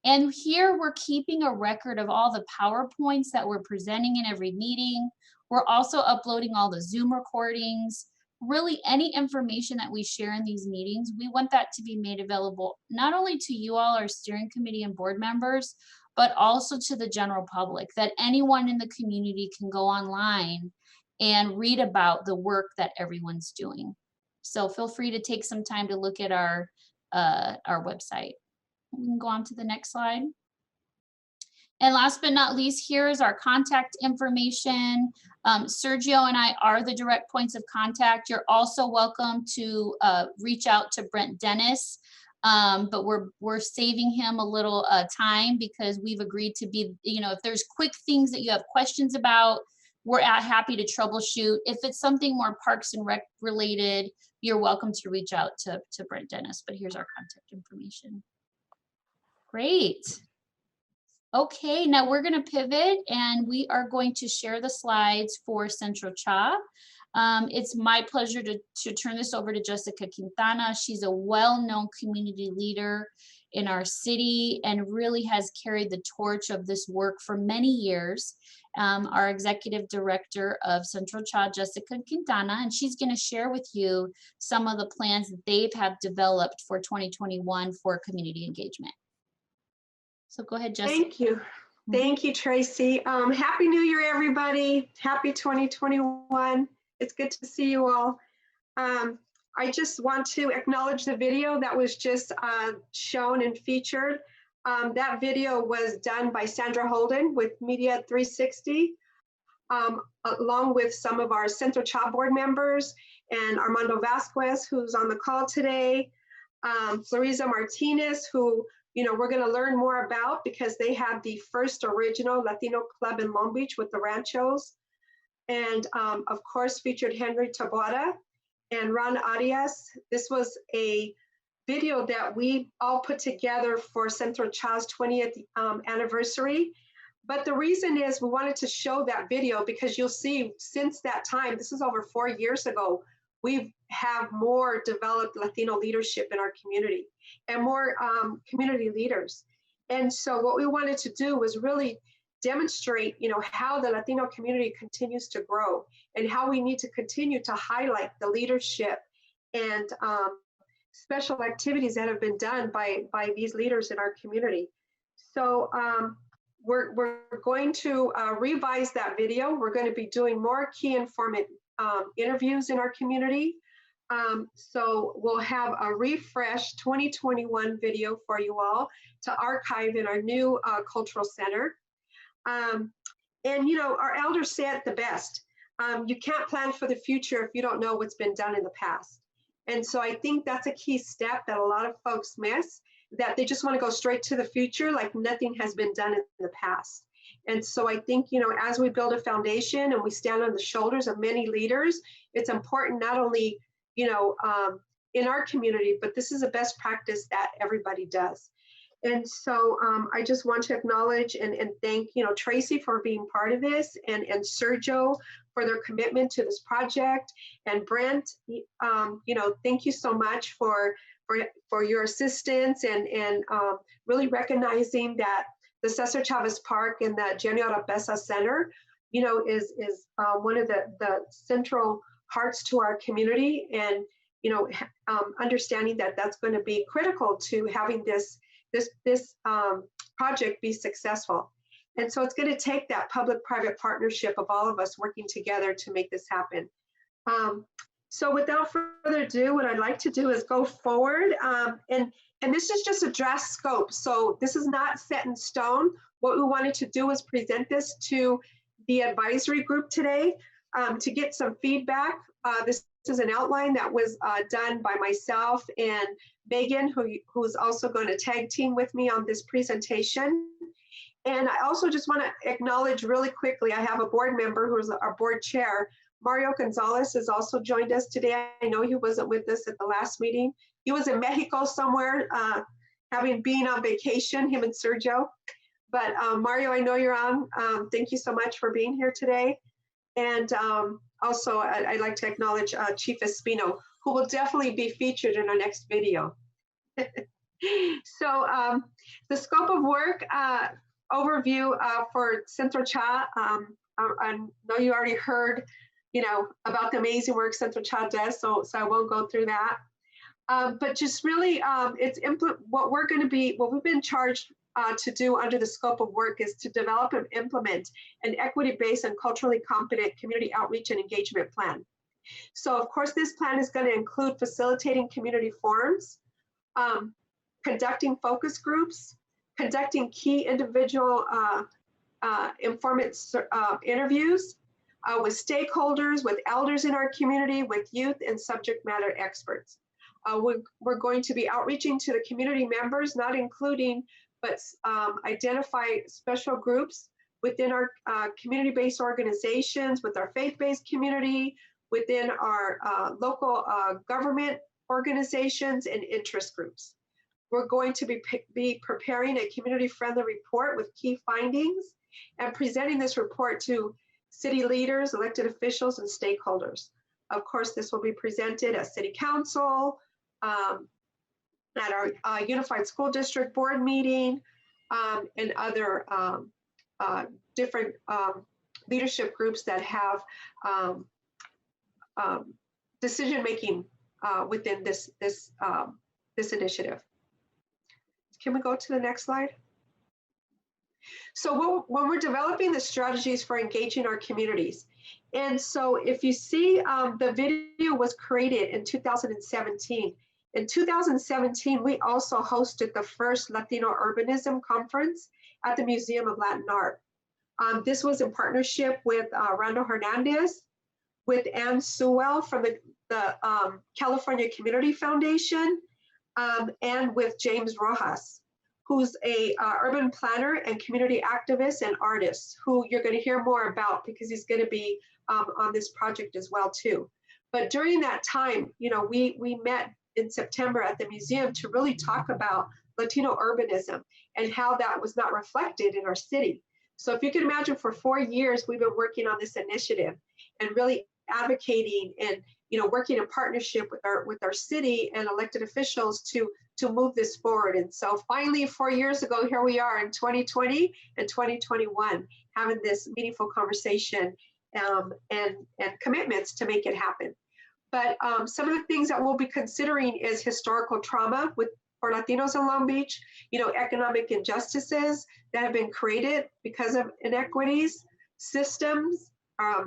Speaker 1: And here we're keeping a record of all the PowerPoints that we're presenting in every meeting. We're also uploading all the Zoom recordings. Really, any information that we share in these meetings, we want that to be made available not only to you all, our steering committee and board members, but also to the general public, that anyone in the community can go online and read about the work that everyone's doing. So feel free to take some time to look at our website. We can go on to the next slide. And last but not least, here is our contact information. Sergio and I are the direct points of contact. You're also welcome to reach out to Brent Dennis, but we're saving him a little time because we've agreed to be, if there's quick things that you have questions about, we're happy to troubleshoot. If it's something more Parks and Rec related, you're welcome to reach out to Brent Dennis, but here's our contact information. Great. Okay, now we're going to pivot and we are going to share the slides for Central Cha. It's my pleasure to turn this over to Jessica Quintana. She's a well-known community leader in our city and really has carried the torch of this work for many years. Our executive director of Central Cha, Jessica Quintana, and she's going to share with you some of the plans that they have developed for 2021 for community engagement. So go ahead, Jessica.
Speaker 13: Thank you. Thank you, Tracy. Happy New Year, everybody. Happy 2021. It's good to see you all. I just want to acknowledge the video that was just shown and featured. That video was done by Sandra Holden with Media 360, along with some of our Central Cha board members and Armando Vasquez, who's on the call today, Floriza Martinez, who we're going to learn more about because they have the first original Latino club in Long Beach with the Ranchos. And of course, featured Henry Taboada and Ron Arias. This was a video that we all put together for Central Cha's 20th anniversary. But the reason is we wanted to show that video because you'll see since that time, this is over 4 years ago, we have more developed Latino leadership in our community and more community leaders. And so what we wanted to do was really demonstrate, how the Latino community continues to grow and how we need to continue to highlight the leadership and special activities that have been done by these leaders in our community. So we're going to revise that video. We're going to be doing more key informant interviews in our community. So we'll have a refreshed 2021 video for you all to archive in our new cultural center. And our elders say it the best. You can't plan for the future if you don't know what's been done in the past. And so I think that's a key step that a lot of folks miss, that they just want to go straight to the future like nothing has been done in the past. And so I think, as we build a foundation and we stand on the shoulders of many leaders, it's important not only, in our community, but this is a best practice that everybody does. And so I just want to acknowledge and thank, Tracy for being part of this, and Sergio for their commitment to this project. And Brent, thank you so much for your assistance and really recognizing that the Cesar Chavez Park and the Genio Oropesa Center, is one of the central hearts to our community, and understanding that that's going to be critical to having this project be successful. And so it's going to take that public-private partnership of all of us working together to make this happen. So without further ado, what I'd like to do is go forward, and this is just a draft scope. So this is not set in stone. What we wanted to do is present this to the advisory group today to get some feedback. This is an outline that was done by myself and Megan, who's also going to tag team with me on this presentation. And I also just want to acknowledge really quickly, I have a board member who's our board chair. Mario Gonzalez has also joined us today. I know he wasn't with us at the last meeting. He was in Mexico somewhere, being on vacation, him and Sergio. But Mario, I know you're on. Thank you so much for being here today. And also, I'd like to acknowledge Chief Espino, who will definitely be featured in our next video. So the scope of work overview for Centro Cha. I know you already heard, about the amazing work Centro Cha does, so I won't go through that. But just really, what we've been charged to do under the scope of work is to develop and implement an equity-based and culturally competent community outreach and engagement plan. So of course, this plan is going to include facilitating community forums, conducting focus groups, conducting key individual informant interviews with stakeholders, with elders in our community, with youth and subject matter experts. We're going to be outreaching to the community members, not including, but identify special groups within our community-based organizations, with our faith-based community, within our local government organizations and interest groups. We're going to be preparing a community-friendly report with key findings and presenting this report to city leaders, elected officials, and stakeholders. Of course, this will be presented at City Council, at our Unified School District Board meeting, and other different leadership groups that have decision-making within this initiative. Can we go to the next slide? So when we're developing the strategies for engaging our communities, and so if you see, the video was created in 2017. In 2017, we also hosted the first Latino Urbanism Conference at the Museum of Latin Art. This was in partnership with Rando Hernandez, with Ann Sewell from the California Community Foundation, and with James Rojas, who's a urban planner and community activist and artist, who you're going to hear more about because he's going to be on this project as well too. But during that time, we met in September at the museum to really talk about Latino urbanism and how that was not reflected in our city. So if you can imagine, for 4 years, we've been working on this initiative and really advocating and working in partnership with our city and elected officials to move this forward. And so finally, 4 years ago, here we are in 2020 and 2021, having this meaningful conversation and commitments to make it happen. But some of the things that we'll be considering is historical trauma for Latinos in Long Beach, economic injustices that have been created because of inequities, systems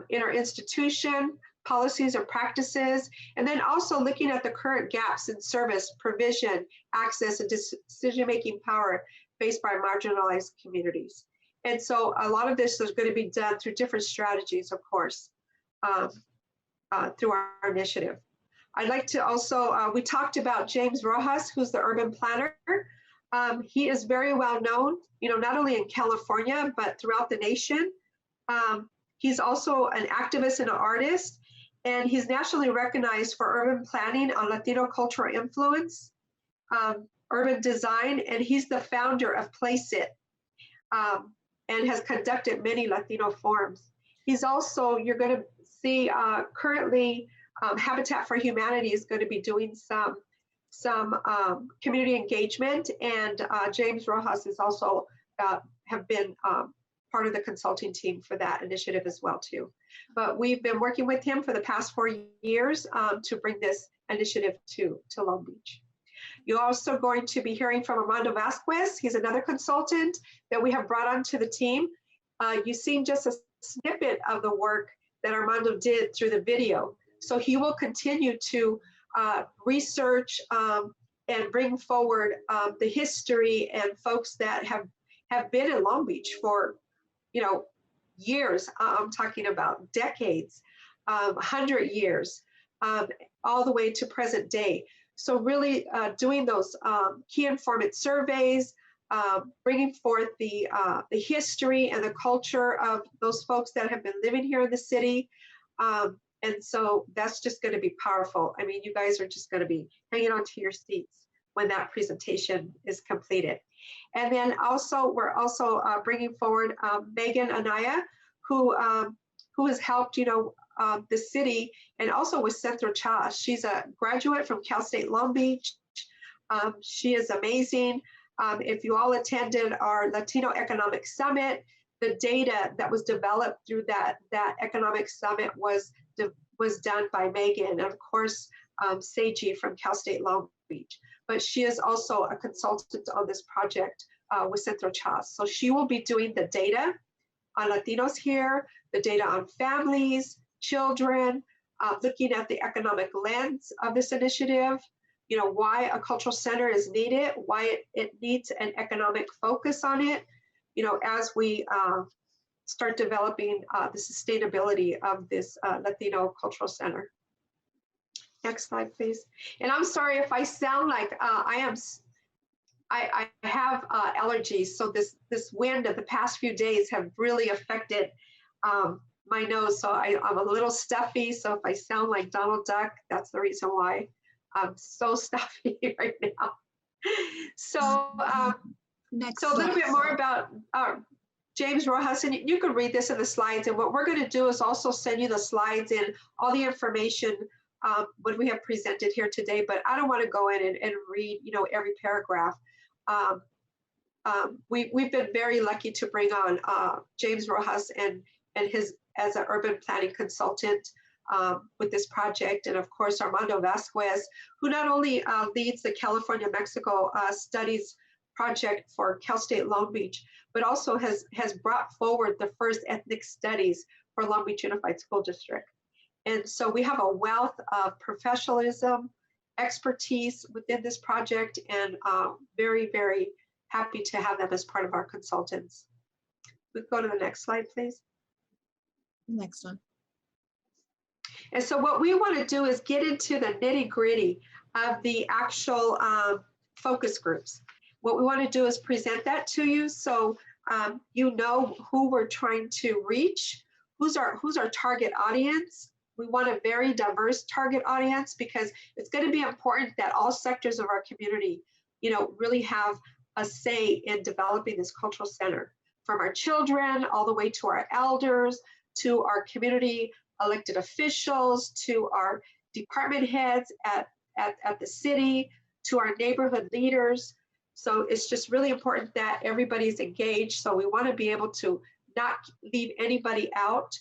Speaker 13: in our institution, policies or practices, and then also looking at the current gaps in service, provision, access, and decision-making power faced by marginalized communities. And so a lot of this is going to be done through different strategies, of course, through our initiative. I'd like to also, we talked about James Rojas, who's the urban planner. He is very well known, not only in California, but throughout the nation. He's also an activist and an artist, and he's nationally recognized for urban planning on Latino cultural influence, urban design, and he's the founder of Place It, and has conducted many Latino forums. He's also, you're going to see currently Habitat for Humanity is going to be doing some community engagement, and James Rojas is also have been part of the consulting team for that initiative as well too. But we've been working with him for the past 4 years to bring this initiative to Long Beach. You're also going to be hearing from Armando Vasquez. He's another consultant that we have brought onto the team. You've seen just a snippet of the work that Armando did through the video. So he will continue to research and bring forward the history and folks that have been in Long Beach for years. I'm talking about decades, 100 years, all the way to present day. So really doing those key informant surveys, bringing forth the history and the culture of those folks that have been living here in the city. And so that's just going to be powerful. I mean, you guys are just going to be hanging on to your seats when that presentation is completed. And then also, we're also bringing forward Megan Anaya, who has helped, the city, and also with Centro Chas. She's a graduate from Cal State Long Beach. She is amazing. If you all attended our Latino Economic Summit, the data that was developed through that economic summit was done by Megan, and of course, Seiji from Cal State Long Beach. But she is also a consultant on this project with Centro Chas. So she will be doing the data on Latinos here, the data on families, children, looking at the economic lens of this initiative, why a cultural center is needed, why it needs an economic focus on it, as we start developing the sustainability of this Latino cultural center. Next slide, please. And I'm sorry if I sound like I have allergies. So this wind of the past few days have really affected my nose. So I'm a little stuffy. So if I sound like Donald Duck, that's the reason why I'm so stuffy right now. So, so a little bit more about James Rojas, and you can read this in the slides. And what we're going to do is also send you the slides and all the information what we have presented here today. But I don't want to go in and read, every paragraph. We've been very lucky to bring on James Rojas and his as an urban planning consultant with this project, and of course Armando Vasquez, who not only leads the California-Mexico Studies project for Cal State Long Beach, but also has brought forward the first ethnic studies for Long Beach Unified School District. And so we have a wealth of professionalism, expertise within this project, and very, very happy to have them as part of our consultants. We go to the next slide, please.
Speaker 14: Next one.
Speaker 13: And so what we want to do is get into the nitty-gritty of the actual focus groups. What we want to do is present that to you, so you know who we're trying to reach, who's our target audience. We want a very diverse target audience because it's going to be important that all sectors of our community, really have a say in developing this cultural center, from our children all the way to our elders, to our community elected officials, to our department heads at the city, to our neighborhood leaders. So it's just really important that everybody's engaged. So we want to be able to not leave anybody out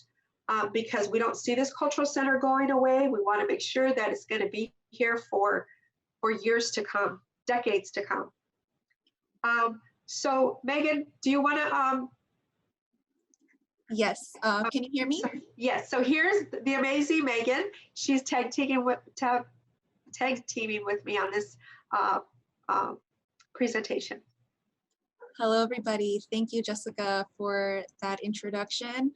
Speaker 13: because we don't see this cultural center going away. We want to make sure that it's going to be here for years to come, decades to come. So Megan, do you want to?
Speaker 14: Yes, can you hear me?
Speaker 13: Yes, so here's the amazing Megan. She's tag teaming with me on this presentation.
Speaker 14: Hello, everybody. Thank you, Jessica, for that introduction.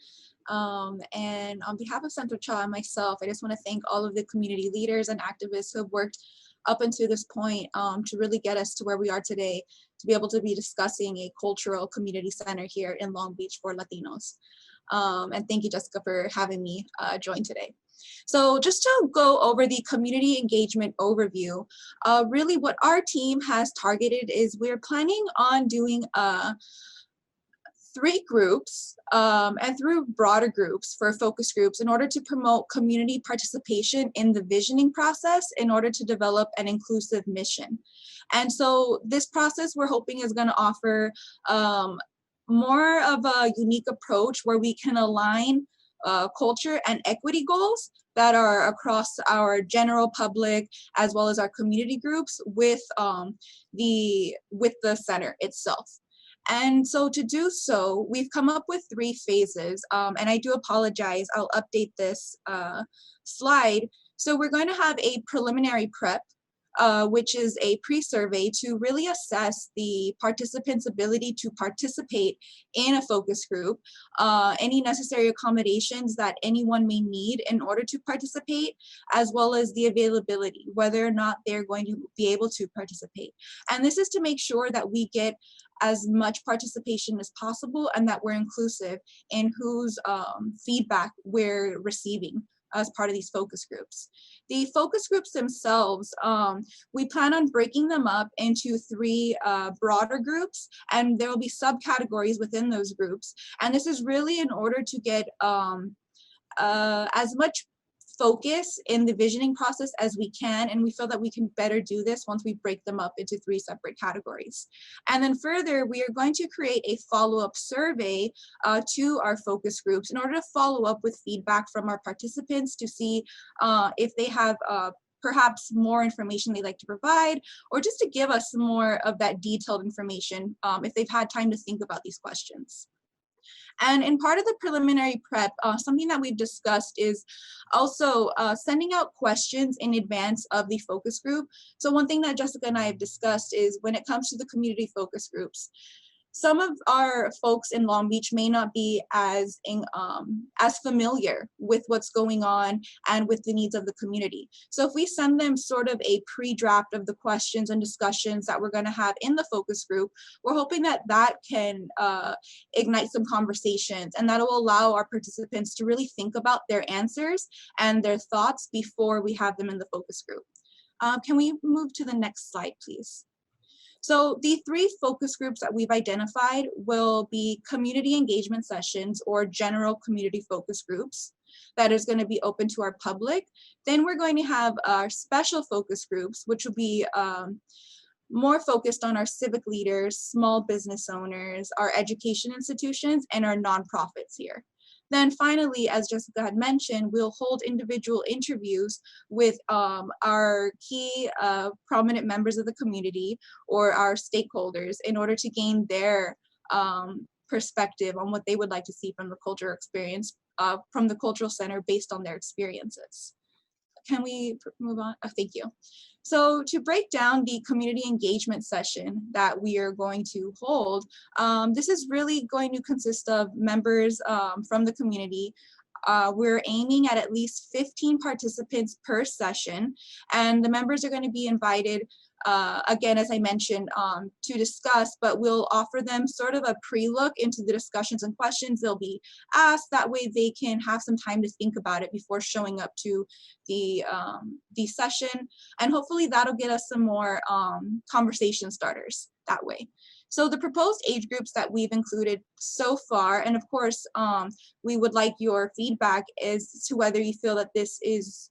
Speaker 14: And on behalf of Central Cha and myself, I just want to thank all of the community leaders and activists who have worked up until this point to really get us to where we are today, to be able to be discussing a cultural community center here in Long Beach for Latinos. And thank you, Jessica, for having me join today. So just to go over the community engagement overview, really what our team has targeted is we're planning on doing 3 groups and through broader groups for focus groups in order to promote community participation in the visioning process in order to develop an inclusive mission. And so this process we're hoping is going to offer more of a unique approach where we can align culture and equity goals that are across our general public as well as our community groups with the center itself. And so to do so, we've come up with 3 phases, and I do apologize, I'll update this slide. So we're going to have a preliminary prep, which is a pre-survey to really assess the participants' ability to participate in a focus group, any necessary accommodations that anyone may need in order to participate, as well as the availability, whether or not they're going to be able to participate. And this is to make sure that we get as much participation as possible and that we're inclusive in whose feedback we're receiving as part of these focus groups. The focus groups themselves, we plan on breaking them up into 3 broader groups, and there will be subcategories within those groups. And this is really in order to get as much focus in the visioning process as we can, and we feel that we can better do this once we break them up into 3 separate categories. And then further, we are going to create a follow-up survey to our focus groups in order to follow up with feedback from our participants to see if they have perhaps more information they'd like to provide, or just to give us more of that detailed information if they've had time to think about these questions. And in part of the preliminary prep, something that we've discussed is also sending out questions in advance of the focus group. So one thing that Jessica and I have discussed is when it comes to the community focus groups, some of our folks in Long Beach may not be as familiar with what's going on and with the needs of the community. So if we send them sort of a pre-draft of the questions and discussions that we're going to have in the focus group, we're hoping that that can ignite some conversations, and that will allow our participants to really think about their answers and their thoughts before we have them in the focus group. Can we move to the next slide, please? So the 3 focus groups that we've identified will be community engagement sessions or general community focus groups that is going to be open to our public. Then we're going to have our special focus groups, which will be more focused on our civic leaders, small business owners, our education institutions, and our nonprofits here. Then finally, as Jessica had mentioned, we'll hold individual interviews with our key prominent members of the community or our stakeholders in order to gain their perspective on what they would like to see from the cultural experience, from the cultural center based on their experiences. Can we move on? Thank you. So to break down the community engagement session that we are going to hold, this is really going to consist of members from the community. We're aiming at least 15 participants per session, and the members are going to be invited, again, as I mentioned, to discuss, but we'll offer them sort of a pre-look into the discussions and questions they'll be asked. That way they can have some time to think about it before showing up to the session, and hopefully that'll get us some more conversation starters that way. So the proposed age groups that we've included so far, and of course, we would like your feedback as to whether you feel that this is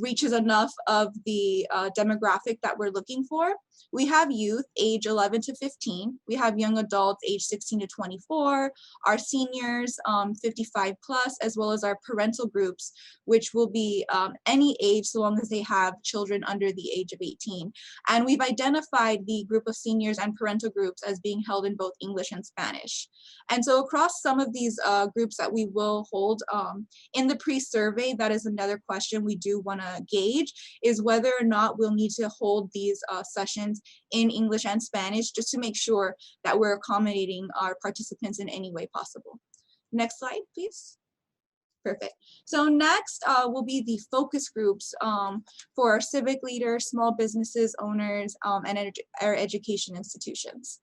Speaker 14: reaches enough of the demographic that we're looking for. We have youth age 11 to 15. We have young adults age 16 to 24, our seniors 55 plus, as well as our parental groups, which will be any age so long as they have children under the age of 18. And we've identified the group of seniors and parental groups as being held in both English and Spanish. And so across some of these groups that we will hold in the pre-survey, that is another question we do want to gauge, is whether or not we'll need to hold these sessions in English and Spanish, just to make sure that we're accommodating our participants in any way possible. Next slide, please. Perfect. So next will be the focus groups for our civic leaders, small businesses, owners, and our education institutions.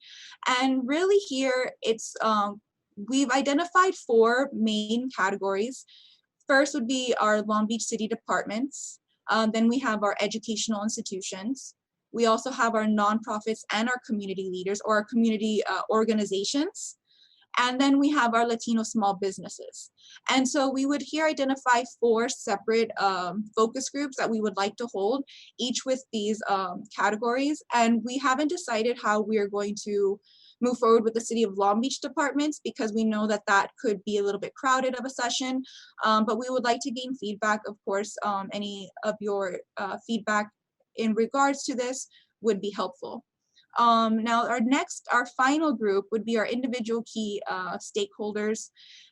Speaker 14: And really here, it's we've identified 4 main categories. First would be our Long Beach City departments. Then we have our educational institutions. We also have our nonprofits and our community leaders, or our community organizations. And then we have our Latino small businesses. And so we would here identify 4 separate focus groups that we would like to hold, each with these categories. And we haven't decided how we are going to move forward with the City of Long Beach departments, because we know that that could be a little bit crowded of a session. But we would like to gain feedback, of course. Any of your feedback in regards to this would be helpful. Now our final group would be our individual key stakeholders.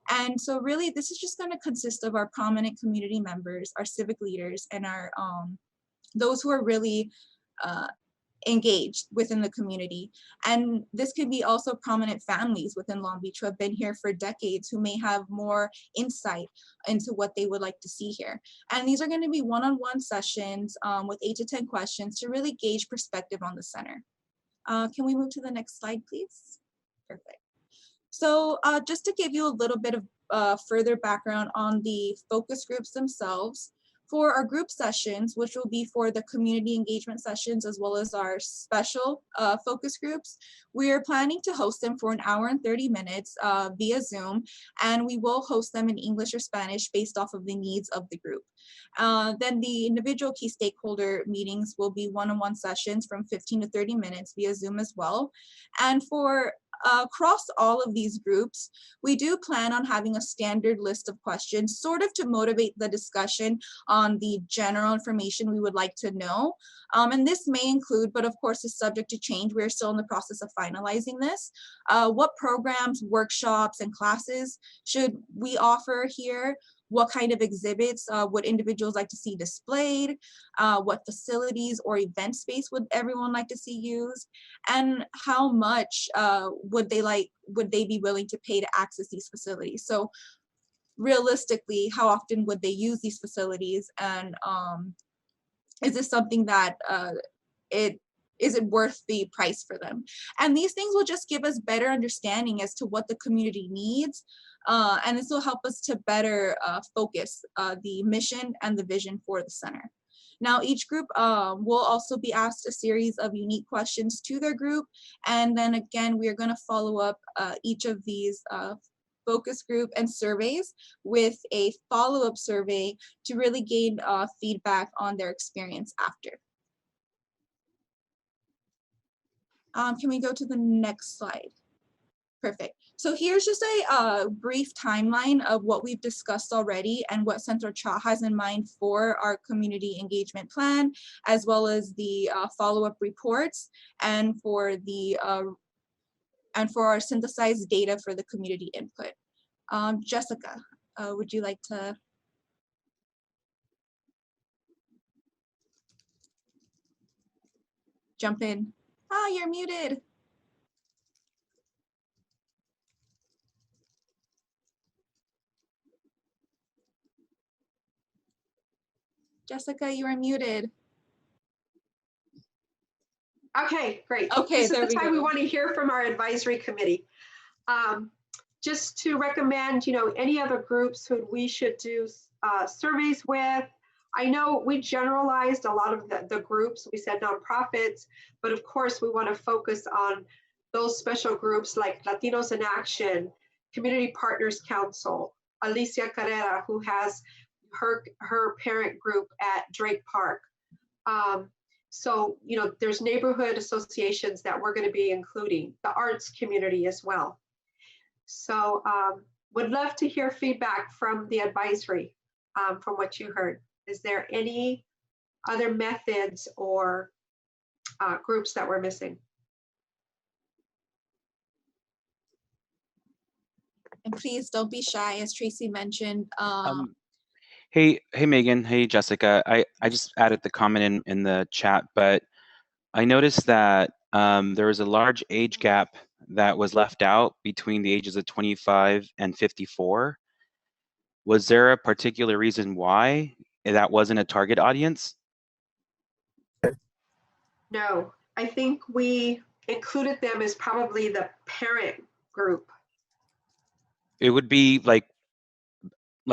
Speaker 14: And so really this is just going to consist of our prominent community members, our civic leaders, and our those who are really engaged within the community. And this could be also prominent families within Long Beach who have been here for decades, who may have more insight into what they would like to see here. And these are going to be one-on-one sessions with 8 to 10 questions to really gauge perspective on the center. Can we move to the next slide, please? Perfect. So just to give you a little bit of further background on the focus groups themselves, for our group sessions, which will be for the community engagement sessions as well as our special focus groups, we are planning to host them for 1 hour and 30 minutes via Zoom, and we will host them in English or Spanish based off of the needs of the group. Then the individual key stakeholder meetings will be one-on-one sessions from 15 to 30 minutes via Zoom as well. And for across all of these groups, we do plan on having a standard list of questions, sort of to motivate the discussion on the general information we would like to know. And this may include, but of course is subject to change, we're still in the process of finalizing this. What programs, workshops, and classes should we offer here? What kind of exhibits would individuals like to see displayed? What facilities or event space would everyone like to see used? And how much would they be willing to pay to access these facilities? So realistically, how often would they use these facilities? And is this something that is it worth the price for them? And these things will just give us better understanding as to what the community needs. And this will help us to better focus the mission and the vision for the center. Now, each group will also be asked a series of unique questions to their group. And then again, we are going to follow up each of these focus group and surveys with a follow-up survey to really gain feedback on their experience after. Can we go to the next slide? Perfect. So here's just a brief timeline of what we've discussed already and what Centro Cha has in mind for our community engagement plan, as well as the follow-up reports and for the for our synthesized data for the community input. Jessica, would you like to? Jump in. Ah, you're muted. Jessica, you are muted.
Speaker 13: Okay, great.
Speaker 14: Okay,
Speaker 13: this
Speaker 14: there
Speaker 13: is the
Speaker 14: we
Speaker 13: time
Speaker 14: go.
Speaker 13: we want to hear from our advisory committee. Just to recommend, any other groups who we should do surveys with. I know we generalized a lot of the groups. We said nonprofits, but of course we want to focus on those special groups like Latinos in Action, Community Partners Council, Alicia Carrera, who has her parent group at Drake Park. So, you know, there's neighborhood associations that we're going to be including, the arts community as well. So would love to hear feedback from the advisory from what you heard. Is there any other methods or groups that we're missing?
Speaker 14: And please don't be shy, as Tracy mentioned.
Speaker 15: Hey, Megan. Hey, Jessica. I just added the comment in the chat, but I noticed that there was a large age gap that was left out between the ages of 25 and 54. Was there a particular reason why that wasn't a target audience?
Speaker 13: No, I think we included them as probably the parent group.
Speaker 15: It would be like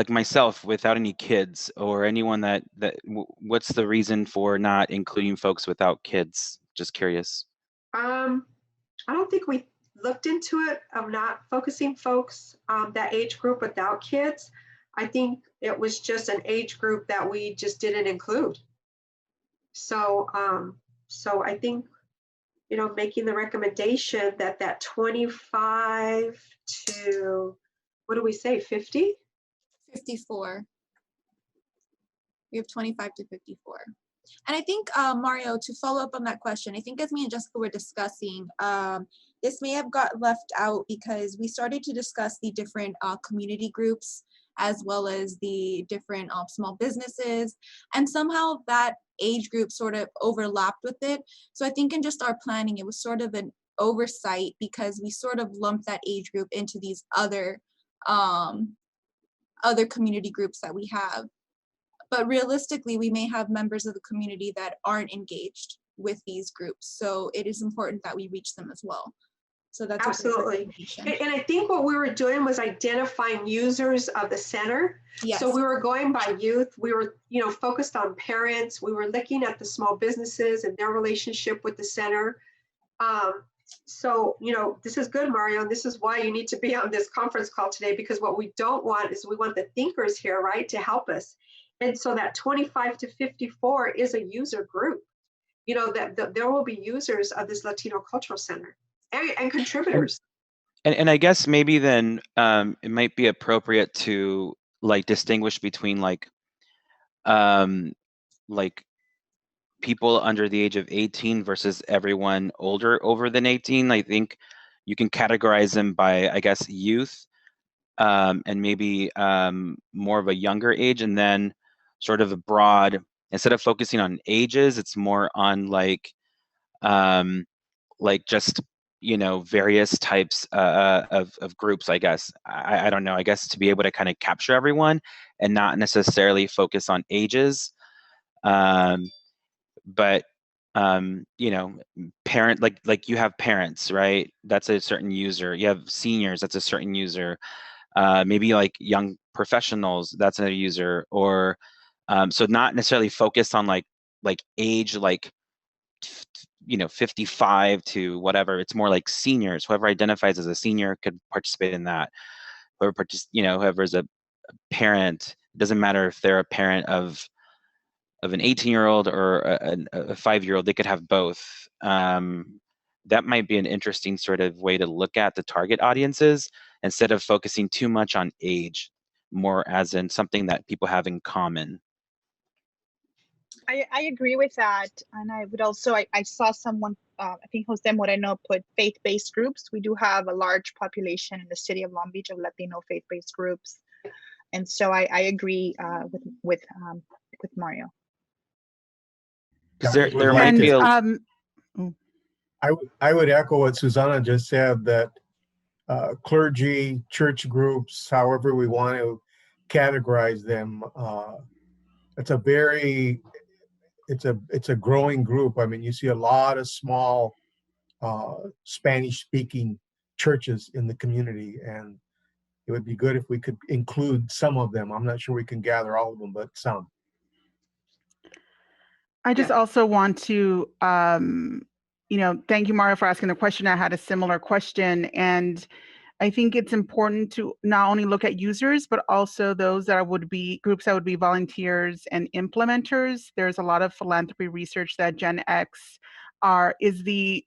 Speaker 15: myself without any kids, or anyone that what's the reason for not including folks without kids? Just curious.
Speaker 13: I don't think we looked into it of not focusing folks that age group without kids. I think it was just an age group that we just didn't include. So so I think, you know, making the recommendation that 25 to, what do we say, 50?
Speaker 14: 54. We have 25 to 54. And I think, Mario, to follow up on that question, I think as me and Jessica were discussing, this may have got left out because we started to discuss the different community groups as well as the different small businesses. And somehow that age group sort of overlapped with it. So I think in just our planning, it was sort of an oversight because we sort of lumped that age group into these other community groups that we have. But realistically, we may have members of the community that aren't engaged with these groups. So it is important that we reach them as well. So that's
Speaker 13: absolutely. And I think what we were doing was identifying users of the center.
Speaker 14: Yes.
Speaker 13: So we were going by youth. We were, you know, focused on parents. We were looking at the small businesses and their relationship with the center. So, you know, this is good, Mario, and this is why you need to be on this conference call today, because what we don't want is we want the thinkers here, right, to help us. And so that 25 to 54 is a user group, you know, that there will be users of this Latino Cultural Center and contributors.
Speaker 15: And I guess maybe then it might be appropriate to like distinguish between like people under the age of 18 versus everyone over than 18. I think you can categorize them by, I guess, youth and maybe more of a younger age, and then sort of a broad, instead of focusing on ages, it's more on like just, you know, various types of groups, I guess. I don't know, I guess to be able to kind of capture everyone and not necessarily focus on ages. But you know, parent, like you have parents, right? That's a certain user. You have seniors, that's a certain user. Maybe like young professionals, that's another user. Or so not necessarily focused on like age, like, you know, 55 to whatever. It's more like seniors. Whoever identifies as a senior could participate in that. Whoever whoever is a parent, it doesn't matter if they're a parent of an 18-year-old or a 5-year-old, they could have both. That might be an interesting sort of way to look at the target audiences instead of focusing too much on age, more as in something that people have in common.
Speaker 16: I agree with that. And I would also, I saw someone, I think Jose Moreno put faith-based groups. We do have a large population in the city of Long Beach of Latino faith-based groups. And so I agree with Mario.
Speaker 15: There might be
Speaker 12: I would echo what Susana just said, that clergy, church groups, however we want to categorize them, it's a growing group. I mean, you see a lot of small Spanish-speaking churches in the community, and it would be good if we could include some of them. I'm not sure we can gather all of them, but some.
Speaker 17: I just also want to, you know, thank you, Mario, for asking the question. I had a similar question, and I think it's important to not only look at users, but also those that would be groups that would be volunteers and implementers. There's a lot of philanthropy research that Gen X is the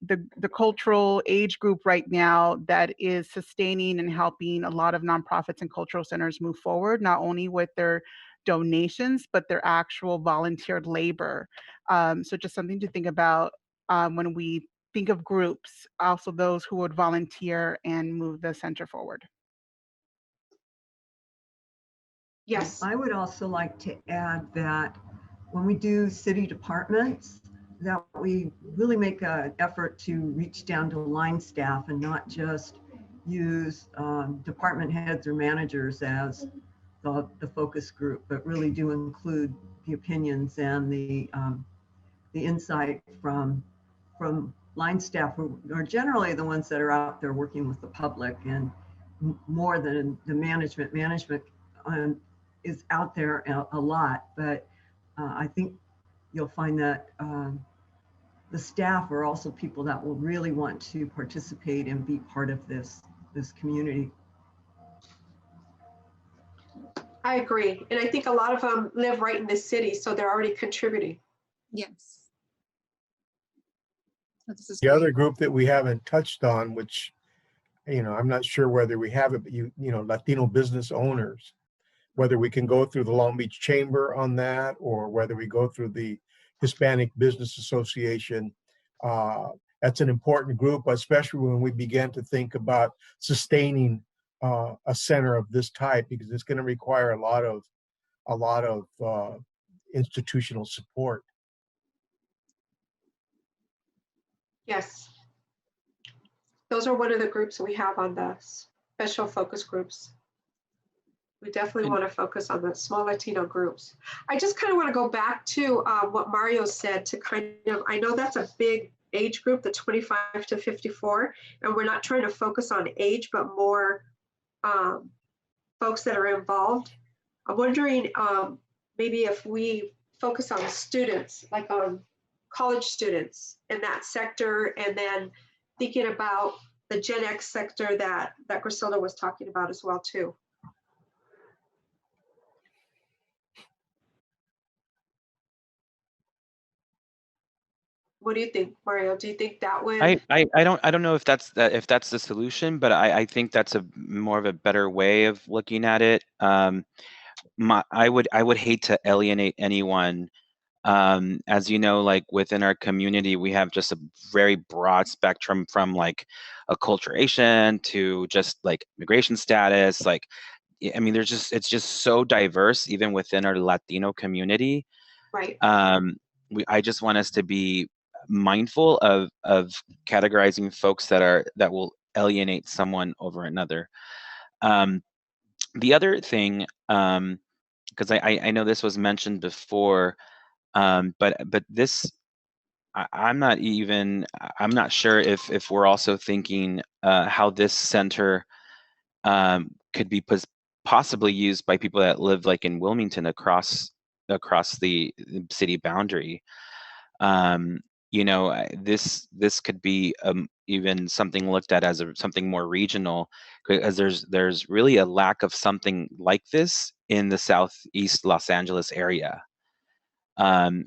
Speaker 17: cultural age group right now that is sustaining and helping a lot of nonprofits and cultural centers move forward, not only with their donations, but their actual volunteered labor. So just something to think about when we think of groups, also those who would volunteer and move the center forward.
Speaker 13: Yes.
Speaker 18: I would also like to add that when we do city departments, that we really make an effort to reach down to line staff and not just use department heads or managers as the focus group, but really do include the opinions and the insight from line staff, who are generally the ones that are out there working with the public, and more than the management. Management is out there a lot, but I think you'll find that the staff are also people that will really want to participate and be part of this community.
Speaker 13: I agree. And I think a lot of them live right in the city, so they're already contributing.
Speaker 14: Yes.
Speaker 12: The other group that we haven't touched on, which, I'm not sure whether we have it, but Latino business owners, whether we can go through the Long Beach Chamber on that, or whether we go through the Hispanic Business Association. That's an important group, especially when we begin to think about sustaining a center of this type, because it's going to require a lot of institutional support.
Speaker 13: Yes. Those are one of the groups we have on the special focus groups. We definitely want to focus on the small Latino groups. I just kind of want to go back to what Mario said to I know that's a big age group, the 25 to 54, and we're not trying to focus on age, but more folks that are involved. I'm wondering maybe if we focus on students, like on college students in that sector, and then thinking about the Gen X sector that Griselda was talking about as well too. What do you think, Mario? Do you think that would?
Speaker 15: I don't know if that's the solution, but I think that's a more of a better way of looking at it. I would hate to alienate anyone. As you know, like within our community, we have just a very broad spectrum, from like acculturation to just like immigration status. Like, I mean, it's just so diverse, even within our Latino community.
Speaker 13: Right.
Speaker 15: I just want us to be mindful of categorizing folks that will alienate someone over another. The other thing, because I know this was mentioned before, but this, I'm not sure if we're also thinking how this center could be possibly used by people that live like in Wilmington across the city boundary. This could be even something looked at as something more regional, because there's really a lack of something like this in the Southeast Los Angeles area,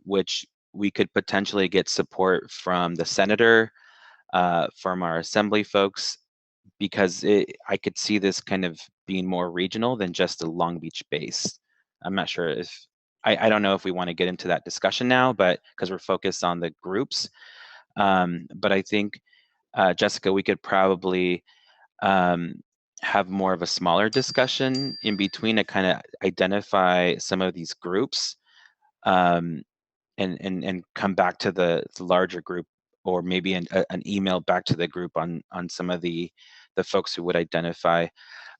Speaker 15: which we could potentially get support from the senator, from our assembly folks, because I could see this kind of being more regional than just a Long Beach base. I'm not sure if I don't know if we want to get into that discussion now, but because we're focused on the groups. But I think, Jessica, we could probably have more of a smaller discussion in between to kind of identify some of these groups, and come back to the larger group, or maybe an email back to the group on some of the folks who would identify.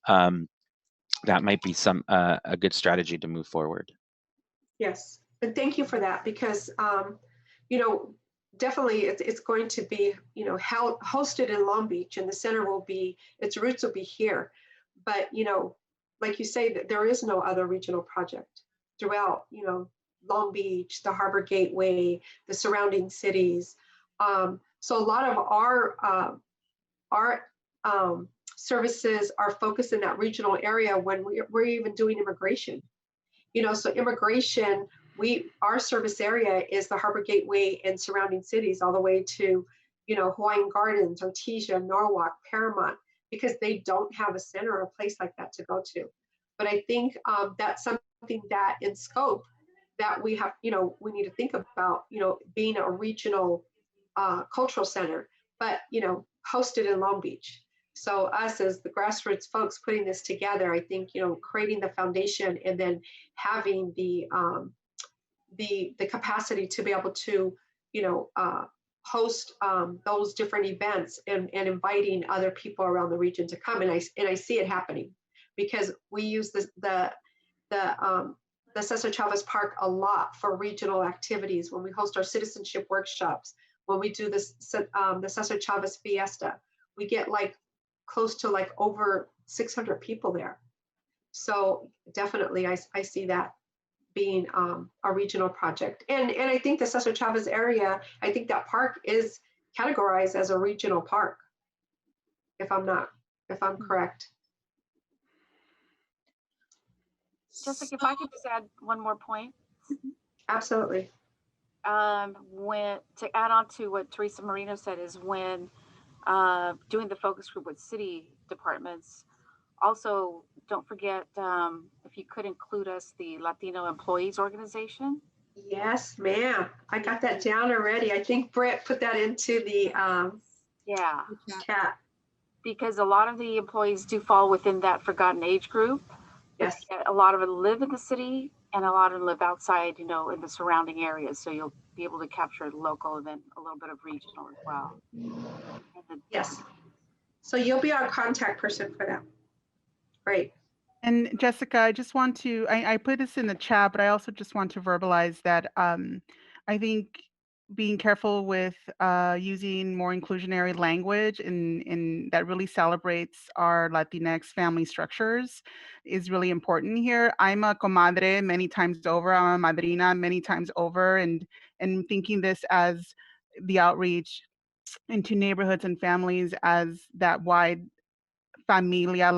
Speaker 15: That might be a good strategy to move forward.
Speaker 13: Yes, and thank you for that, because definitely it's going to be hosted in Long Beach, and the center its roots will be here. But like you say, that there is no other regional project throughout Long Beach, the Harbor Gateway, the surrounding cities. So a lot of our services are focused in that regional area when we're even doing immigration. You know, so immigration, our service area is the Harbor Gateway and surrounding cities all the way to, you know, Hawaiian Gardens, Artesia, Norwalk, Paramount, because they don't have a center or a place like that to go to. But I think that's something that in scope that we have, you know, we need to think about, you know, being a regional cultural center, but, you know, hosted in Long Beach. So us as the grassroots folks putting this together, I think, you know, creating the foundation and then having the capacity to be able to, you know, host those different events and inviting other people around the region to come. And I see it happening because we use the Cesar Chavez Park a lot for regional activities. When we host our citizenship workshops, when we do this, the Cesar Chavez Fiesta, we get like close to like over 600 people there. So definitely I see that being a regional project. And I think the Cesar Chavez area, I think that park is categorized as a regional park, if I'm correct.
Speaker 19: Jessica, if I could just add one more point.
Speaker 13: Absolutely.
Speaker 19: To add on to what Teresa Marino said is when doing the focus group with city departments, also don't forget if you could include us, the Latino Employees Organization.
Speaker 13: Yes, ma'am. I got that down already. I think Brett put that into the chat.
Speaker 19: Because a lot of the employees do fall within that forgotten age group.
Speaker 13: Yes.
Speaker 19: A lot of them live in the city and a lot of them live outside, you know, in the surrounding areas. So you'll be able to capture local and then a little bit of regional as well.
Speaker 13: Yes. So you'll be our contact person for them. Great.
Speaker 17: And Jessica, I just want to, I put this in the chat, but I also just want to verbalize that I think being careful with using more inclusionary language in that really celebrates our Latinx family structures is really important here. I'm a comadre many times over, I'm a madrina many times over, and thinking this as the outreach into neighborhoods and families as that wide familia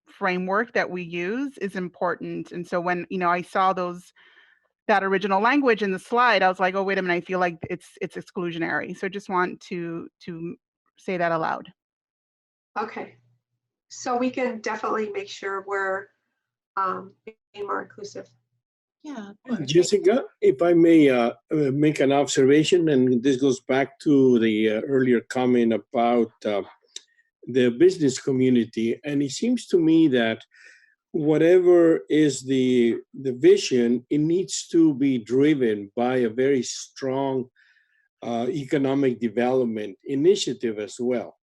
Speaker 17: framework that we use is important. And so when, you know, I saw that original language in the slide, I was like, oh, wait a minute, I feel like it's exclusionary. So I just want to say that aloud.
Speaker 13: Okay. So we can definitely make sure we're being more inclusive.
Speaker 19: Yeah.
Speaker 20: Jessica, if I may make an observation, and this goes back to the earlier comment about the business community, and it seems to me that whatever is the vision, it needs to be driven by a very strong economic development initiative as well.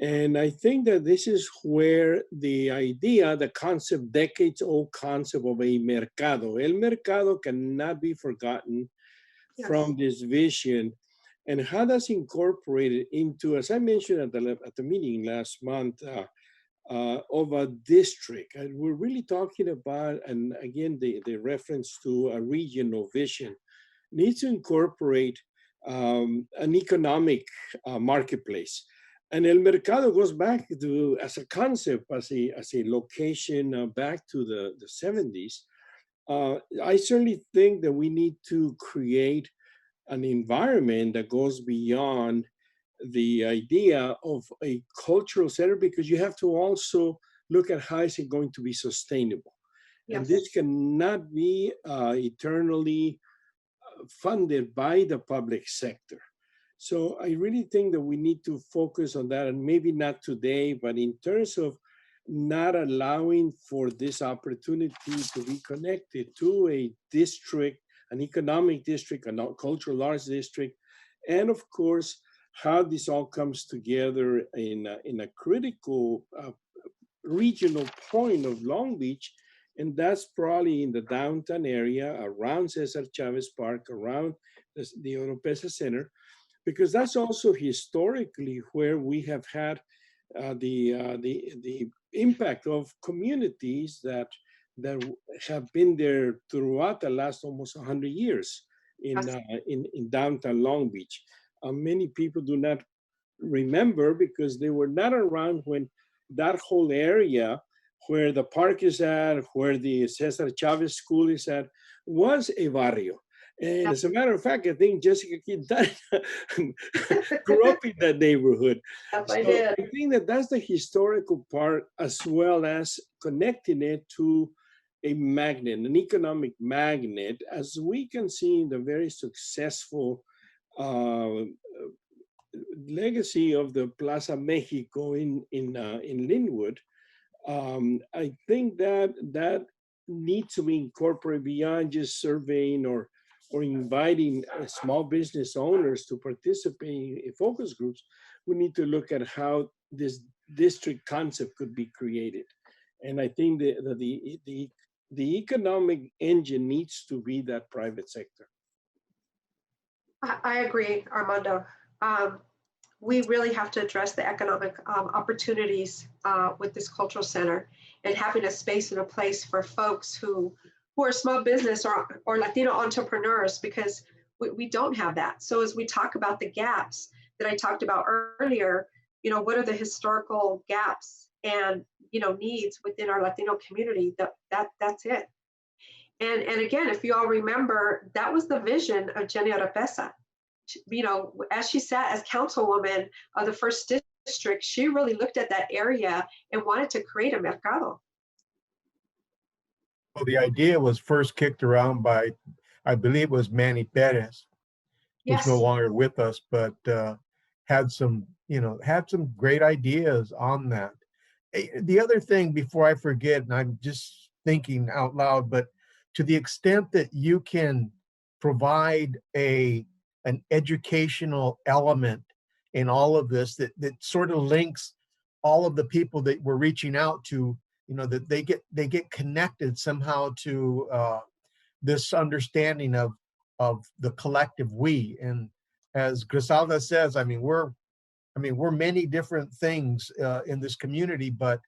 Speaker 20: And I think that this is where the concept, decades-old concept of a mercado. El mercado cannot be forgotten from this vision. And how that's incorporated into, as I mentioned at the meeting last month, of a district. And we're really talking about, and again, the reference to a regional vision needs to incorporate an economic marketplace. And El Mercado goes back to, as a concept, as a location back to the 70s. I certainly think that we need to create an environment that goes beyond the idea of a cultural center, because you have to also look at how is it going to be sustainable. Yes. And this cannot be eternally funded by the public sector. So I really think that we need to focus on that, and maybe not today, but in terms of not allowing for this opportunity to be connected to a district, an economic district, a cultural arts district, and of course, how this all comes together in a critical regional point of Long Beach, and that's probably in the downtown area, around Cesar Chavez Park, around the Oropesa Center, because that's also historically where we have had the impact of communities that have been there throughout the last almost 100 years in downtown Long Beach. Many people do not remember because they were not around when that whole area where the park is at, where the Cesar Chavez School is at, was a barrio. And as a matter of fact, I think Jessica Quintana grew up in that neighborhood.
Speaker 13: Yes,
Speaker 20: So
Speaker 13: I did.
Speaker 20: I think that that's the historical part, as well as connecting it to a magnet, an economic magnet, as we can see in the very successful legacy of the Plaza Mexico in Linwood. I think that needs to be incorporated beyond just surveying or inviting small business owners to participate in focus groups. We need to look at how this district concept could be created. And I think the economic engine needs to be that private sector.
Speaker 13: I agree, Armando. We really have to address the economic opportunities with this cultural center, and having a space and a place for folks who are small business or Latino entrepreneurs, because we don't have that. So as we talk about the gaps that I talked about earlier, what are the historical gaps and needs within our Latino community? That's it. And again, if you all remember, that was the vision of Jenny Oropesa. As she sat as councilwoman of the first district, she really looked at that area and wanted to create a mercado.
Speaker 12: Well, the idea was first kicked around by, I believe it was Manny Perez, who's no longer with us, but had some great ideas on that. The other thing, before I forget, and I'm just thinking out loud, but to the extent that you can provide an educational element in all of this that sort of links all of the people that we're reaching out to, that they get connected somehow to this understanding of the collective we. And as Griselda says, we're many different things in this community, but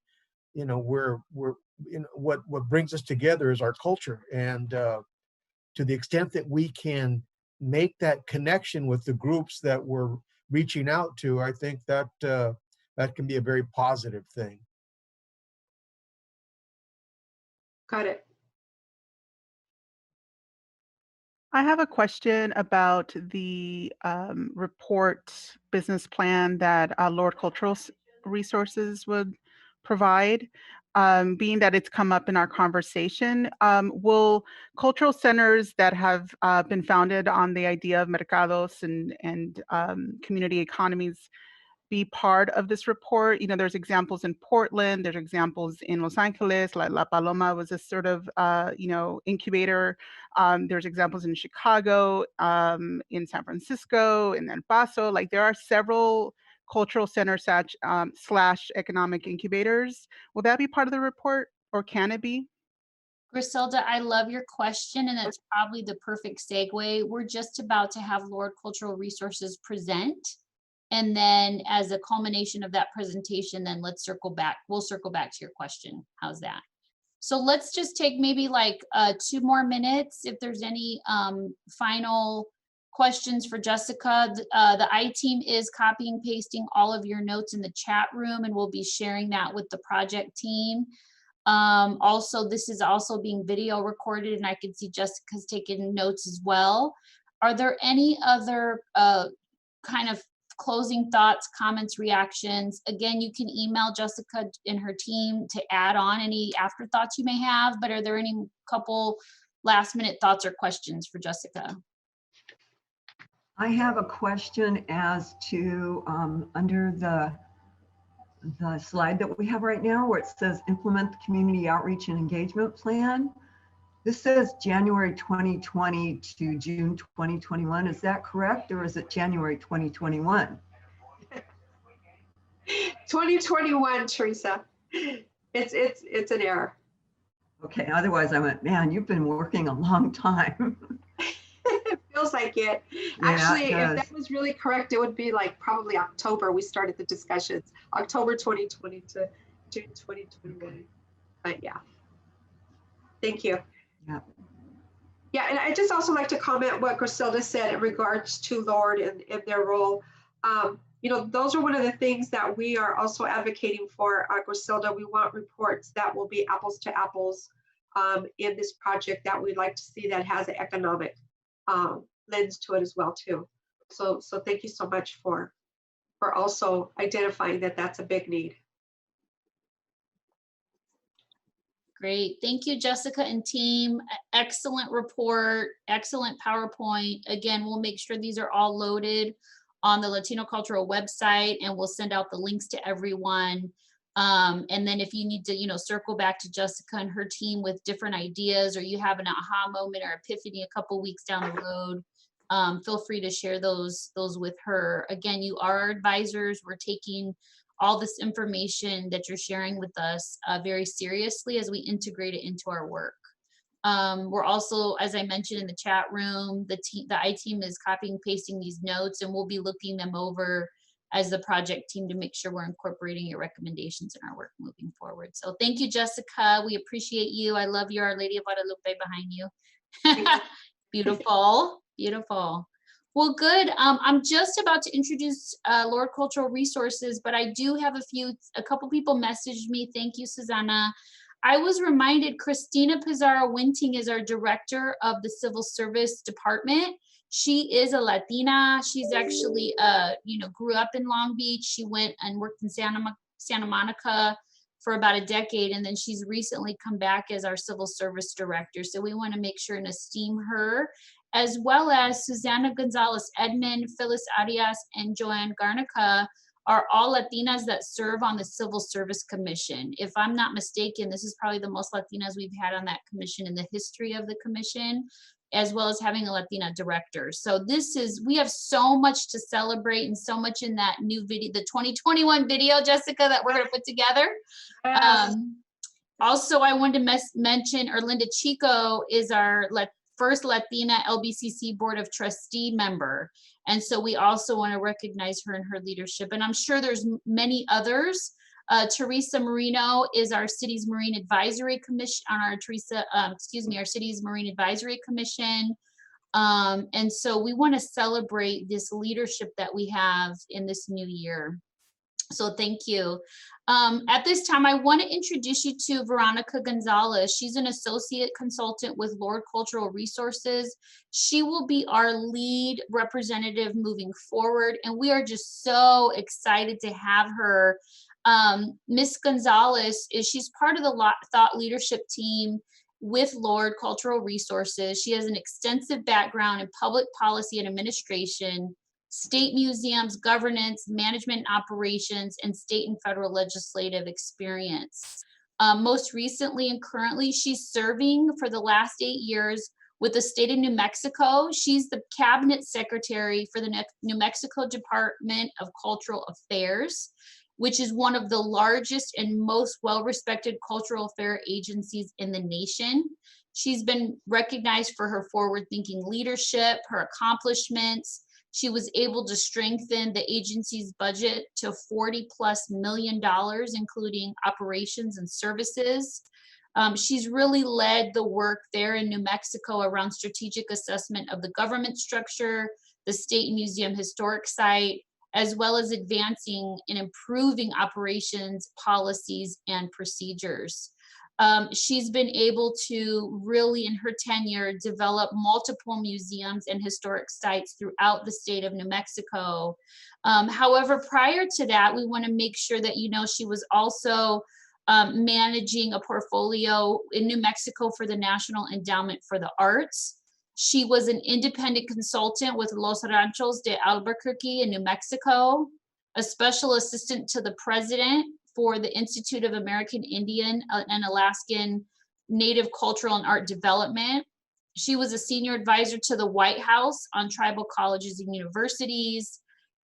Speaker 12: what brings us together is our culture. And to the extent that we can make that connection with the groups that we're reaching out to, I think that that can be a very positive thing.
Speaker 13: Got it.
Speaker 17: I have a question about the report business plan that Lord Cultural Resources would provide. Being that it's come up in our conversation, will cultural centers that have been founded on the idea of mercados and community economies be part of this report? There's examples in Portland, there's examples in Los Angeles, like La Paloma was a sort of, incubator. There's examples in Chicago, in San Francisco, in El Paso. Like there are several cultural center slash economic incubators. Will that be part of the report, or can it be?
Speaker 1: Griselda, I love your question, and that's probably the perfect segue. We're just about to have Lord Cultural Resources present. And then as a culmination of that presentation, then we'll circle back to your question. How's that? So let's just take maybe like 2 more minutes. If there's any final questions for Jessica, the I-team is copying, pasting all of your notes in the chat room, and we'll be sharing that with the project team. Also, this is also being video recorded, and I can see Jessica's taking notes as well. Are there any other kind of closing thoughts, comments, reactions? Again, you can email Jessica and her team to add on any afterthoughts you may have, but are there any couple last minute thoughts or questions for Jessica?
Speaker 18: I have a question as to under the slide that we have right now where it says implement the community outreach and engagement plan. This says January 2020 to June 2021. Is that correct, or is it January 2021?
Speaker 13: 2021, Teresa. It's an error.
Speaker 18: Okay, otherwise I went, man, you've been working a long time.
Speaker 13: It feels like it.
Speaker 18: Yeah,
Speaker 13: Actually,
Speaker 18: it
Speaker 13: if
Speaker 18: does.
Speaker 13: that was really correct, it would be like probably October we started the discussions. October 2020 to June 2021. But yeah. Thank you.
Speaker 18: Yeah.
Speaker 13: Yeah, and I just also like to comment what Griselda said in regards to Lord and their role. you know, those are one of the things that we are also advocating for Griselda. We want reports that will be apples to apples in this project that we'd like to see that has an economic lens to it as well too. So thank you so much for also identifying that that's a big need.
Speaker 1: Great. Thank you, Jessica and team. Excellent report, excellent PowerPoint. Again, we'll make sure these are all loaded on the Latino Cultural website, and we'll send out the links to everyone. And then if you need to, you know, circle back to Jessica and her team with different ideas, or you have an aha moment or epiphany a couple weeks down the road, feel free to share those with her. Again, you are our advisors. We're taking all this information that you're sharing with us very seriously as we integrate it into our work. We're also, as I mentioned in the chat room, the I-team is copying and pasting these notes, and we'll be looking them over as the project team to make sure we're incorporating your recommendations in our work moving forward. So thank you, Jessica. We appreciate you. I love you, Our Lady of Guadalupe behind you. Beautiful, beautiful. Well, good. I'm just about to introduce Lord Cultural Resources, but I do have a couple people messaged me. Thank you, Susanna. I was reminded Christina Pizarro Winting is our director of the Civil Service Department. She is a Latina. She's actually, you know, grew up in Long Beach. She went and worked in Santa Monica for about a decade, and then she's recently come back as our Civil Service Director. So we want to make sure and esteem her, as well as Susana Gonzalez Edmond, Phyllis Arias, and Joanne Garnica are all Latinas that serve on the Civil Service Commission. If I'm not mistaken, this is probably the most Latinas we've had on that commission in the history of the commission, as well as having a Latina director. So we have so much to celebrate and so much in that new video, the 2021 video, Jessica, that we're gonna put together. Yes. Also, I wanted to mention Erlinda Chico is our first Latina LBCC Board of Trustee member. And so we also want to recognize her and her leadership. And I'm sure there's many others. Teresa Marino is our city's Marine Advisory Commission, our city's Marine Advisory Commission. And so we want to celebrate this leadership that we have in this new year. So thank you. At this time, I want to introduce you to Veronica Gonzalez. She's an associate consultant with Lord Cultural Resources. She will be our lead representative moving forward, and we are just so excited to have her. Miss Gonzalez she's part of the thought leadership team with Lord Cultural Resources. She has an extensive background in public policy and administration, state museums, governance, management and operations, and state and federal legislative experience. Most recently and currently, she's serving for the last 8 years with the state of New Mexico. She's the cabinet secretary for the New Mexico Department of Cultural Affairs, which is one of the largest and most well-respected cultural affair agencies in the nation. She's been recognized for her forward-thinking leadership, her accomplishments. She was able to strengthen the agency's budget to $40+ million, including operations and services. She's really led the work there in New Mexico around strategic assessment of the government structure, the state museum historic site, as well as advancing and improving operations, policies, and procedures. She's been able to really, in her tenure, develop multiple museums and historic sites throughout the state of New Mexico. However, prior to that, we want to make sure that you know she was also managing a portfolio in New Mexico for the National Endowment for the Arts. She was an independent consultant with Los Ranchos de Albuquerque in New Mexico, a special assistant to the president for the Institute of American Indian and Alaskan Native Cultural and Art Development. She was a senior advisor to the White House on tribal colleges and universities,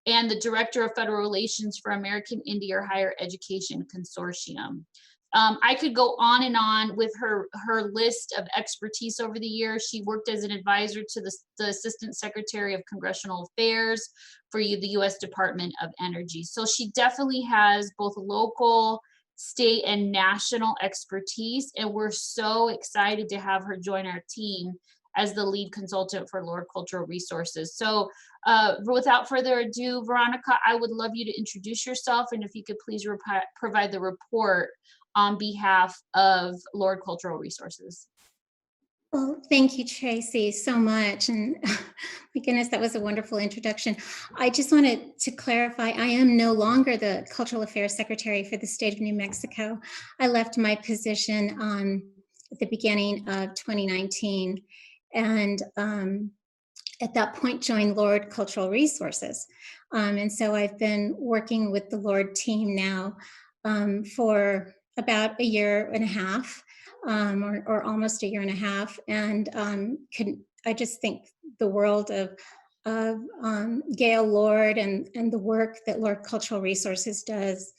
Speaker 1: and the director of federal relations for American Indian Higher Education Consortium. I could go on and on with her list of expertise over the years. She worked as an advisor to the Assistant Secretary of Congressional Affairs for the U.S. Department of Energy. So she definitely has both local, state, and national expertise, and we're so excited to have her join our team as the lead consultant for Lord Cultural Resources. So without further ado, Veronica, I would love you to introduce yourself, and if you could please provide the report on behalf of Lord Cultural Resources.
Speaker 21: Well, thank you, Tracy, so much. And my goodness, that was a wonderful introduction. I just wanted to clarify, I am no longer the Cultural Affairs Secretary for the state of New Mexico. I left my position at the beginning of 2019. And at that point, joined Lord Cultural Resources. And so I've been working with the Lord team now for about a year and a half. Or almost a year and a half, and I just think the world of Gail Lord and the work that Lord Cultural Resources does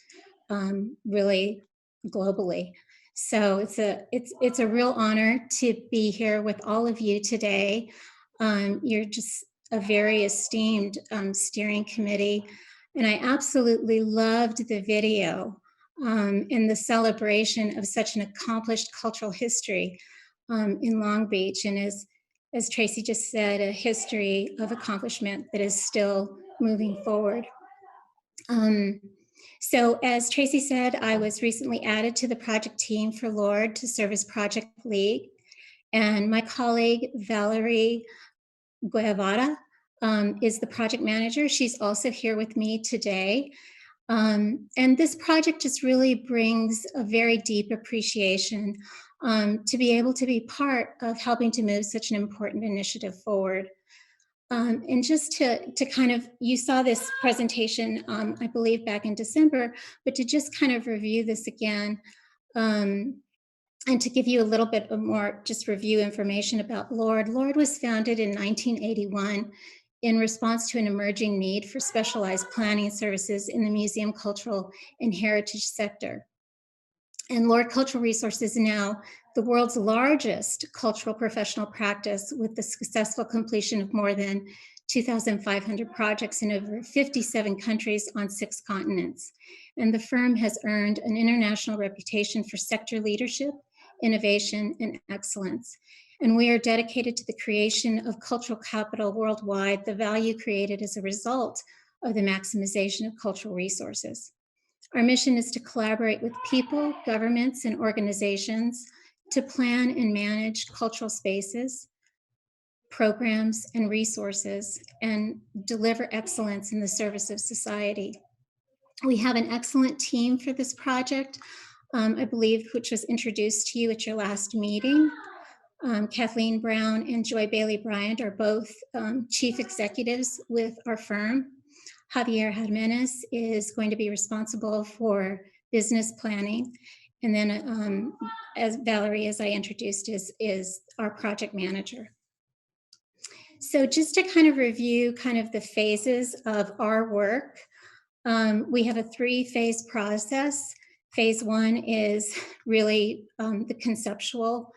Speaker 21: really globally. So it's a real honor to be here with all of you today. You're just a very esteemed steering committee, and I absolutely loved the video. In the celebration of such an accomplished cultural history in Long Beach, and as Tracy just said, a history of accomplishment that is still moving forward. So as Tracy said, I was recently added to the project team for Lord to serve as project lead, and my colleague Valerie Guevara is the project manager. She's also here with me today. And this project just really brings a very deep appreciation to be able to be part of helping to move such an important initiative forward. And just to kind of, you saw this presentation, I believe back in December, but to just kind of review this again, and to give you a little bit of more just review information about Lord. Lord was founded in 1981 in response to an emerging need for specialized planning services in the museum, cultural, and heritage sector. And Lord Cultural Resources is now the world's largest cultural professional practice, with the successful completion of more than 2,500 projects in over 57 countries on 6 continents. And the firm has earned an international reputation for sector leadership, innovation, and excellence. And we are dedicated to the creation of cultural capital worldwide, the value created as a result of the maximization of cultural resources. Our mission is to collaborate with people, governments, and organizations to plan and manage cultural spaces, programs, and resources, and deliver excellence in the service of society. We have an excellent team for this project, I believe, which was introduced to you at your last meeting. Kathleen Brown and Joy Bailey Bryant are both chief executives with our firm. Javier Jimenez is going to be responsible for business planning. And then as Valerie, as I introduced, is our project manager. So just to kind of review kind of the phases of our work, we have a 3-phase process. Phase 1 is really the conceptual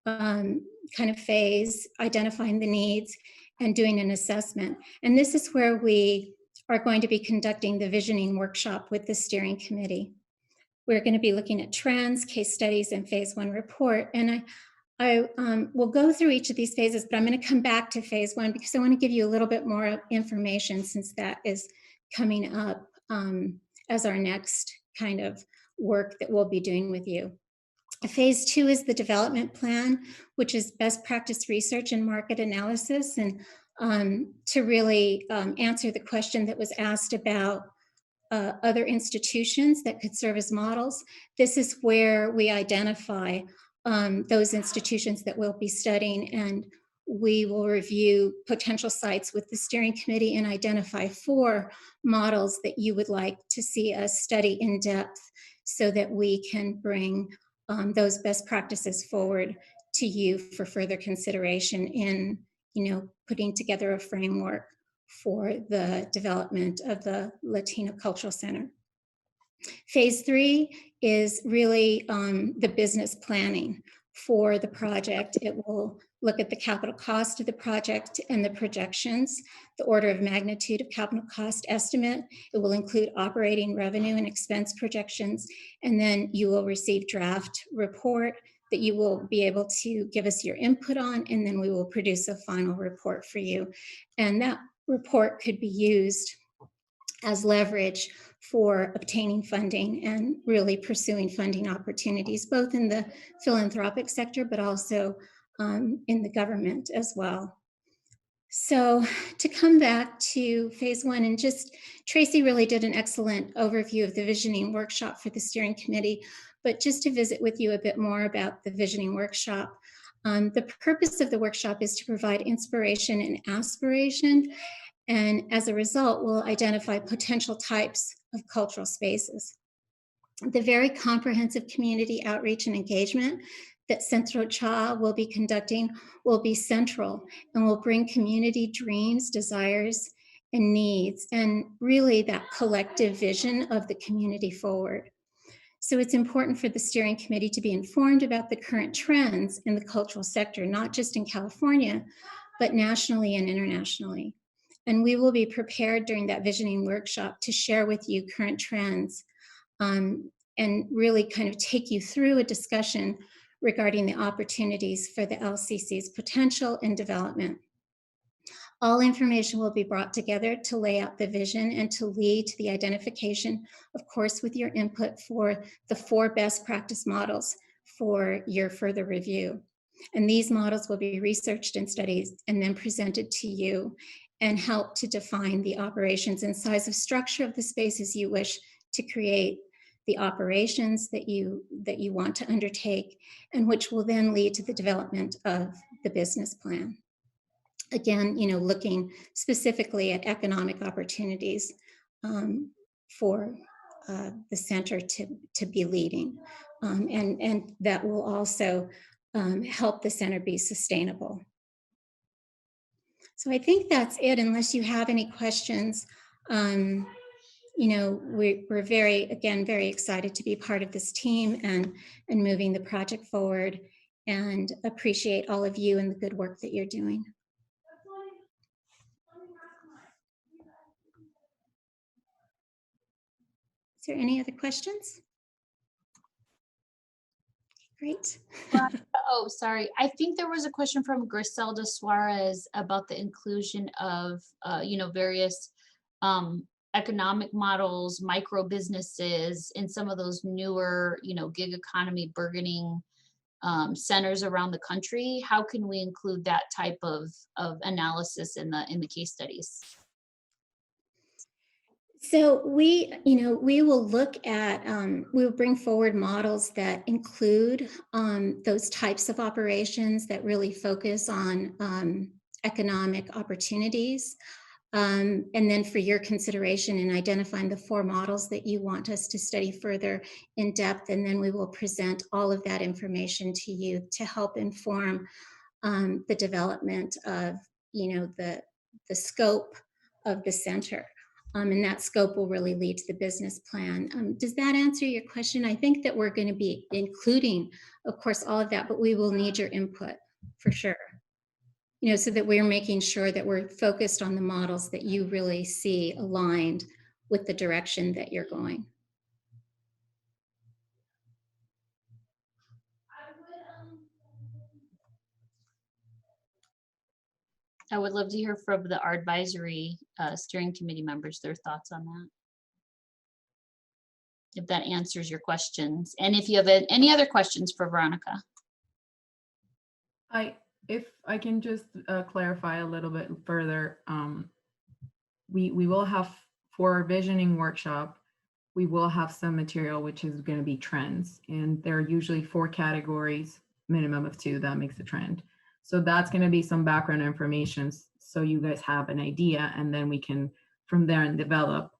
Speaker 21: kind of phase, identifying the needs and doing an assessment. And this is where we are going to be conducting the visioning workshop with the steering committee. We're going to be looking at trends, case studies, and phase 1 report. And I will go through each of these phases, but I'm going to come back to phase 1 because I want to give you a little bit more information, since that is coming up as our next kind of work that we'll be doing with you. Phase 2 is the development plan, which is best practice research and market analysis, and to really answer the question that was asked about other institutions that could serve as models. This is where we identify those institutions that we'll be studying, and we will review potential sites with the steering committee and identify 4 models that you would like to see us study in depth, so that we can bring those best practices forward to you for further consideration in, putting together a framework for the development of the Latino Cultural Center. Phase 3 is really the business planning for the project. It will look at the capital cost of the project and the projections, the order of magnitude of capital cost estimate. It will include operating revenue and expense projections, and then you will receive draft report that you will be able to give us your input on, and then we will produce a final report for you. And that report could be used as leverage for obtaining funding and really pursuing funding opportunities, both in the philanthropic sector, but also in the government as well. So to come back to phase one, and just Tracy really did an excellent overview of the visioning workshop for the steering committee, but just to visit with you a bit more about the visioning workshop. The purpose of the workshop is to provide inspiration and aspiration, and as a result, we'll identify potential types of cultural spaces. The very comprehensive community outreach and engagement that Centro Cha will be conducting will be central and will bring community dreams, desires, and needs, and really that collective vision of the community forward. So it's important for the steering committee to be informed about the current trends in the cultural sector, not just in California, but nationally and internationally. And we will be prepared during that visioning workshop to share with you current trends and really kind of take you through a discussion regarding the opportunities for the LCC's potential and development. All information will be brought together to lay out the vision and to lead to the identification, of course, with your input for the 4 best practice models for your further review. And these models will be researched and studied and then presented to you and help to define the operations and size of structure of the spaces you wish to create, the operations that you want to undertake, and which will then lead to the development of the business plan. Again, looking specifically at economic opportunities for the center to be leading. And that will also help the center be sustainable. So I think that's it, unless you have any questions. We're very excited to be part of this team and moving the project forward, and appreciate all of you and the good work that you're doing. Is there any other questions? Great.
Speaker 1: Oh, sorry. I think there was a question from Griselda Suarez about the inclusion of, various economic models, micro businesses in some of those newer, gig economy bargaining centers around the country. How can we include that type of analysis in the case studies?
Speaker 21: So we will look at, we will bring forward models that include those types of operations that really focus on economic opportunities. And then for your consideration in identifying the 4 models that you want us to study further in depth, and then we will present all of that information to you to help inform the development of, the scope of the center. And that scope will really lead to the business plan. Does that answer your question? I think that we're going to be including, of course, all of that, but we will need your input for sure. So that we're making sure that we're focused on the models that you really see aligned with the direction that you're going.
Speaker 1: I would love to hear from our advisory steering committee members, their thoughts on that. If that answers your questions. And if you have any other questions for Veronica.
Speaker 2: If I can just clarify a little bit further, we will have, for our visioning workshop, we will have some material which is going to be trends, and there are usually 4 categories, minimum of 2, that makes a trend. So that's going to be some background information so you guys have an idea, and then we can from there and develop,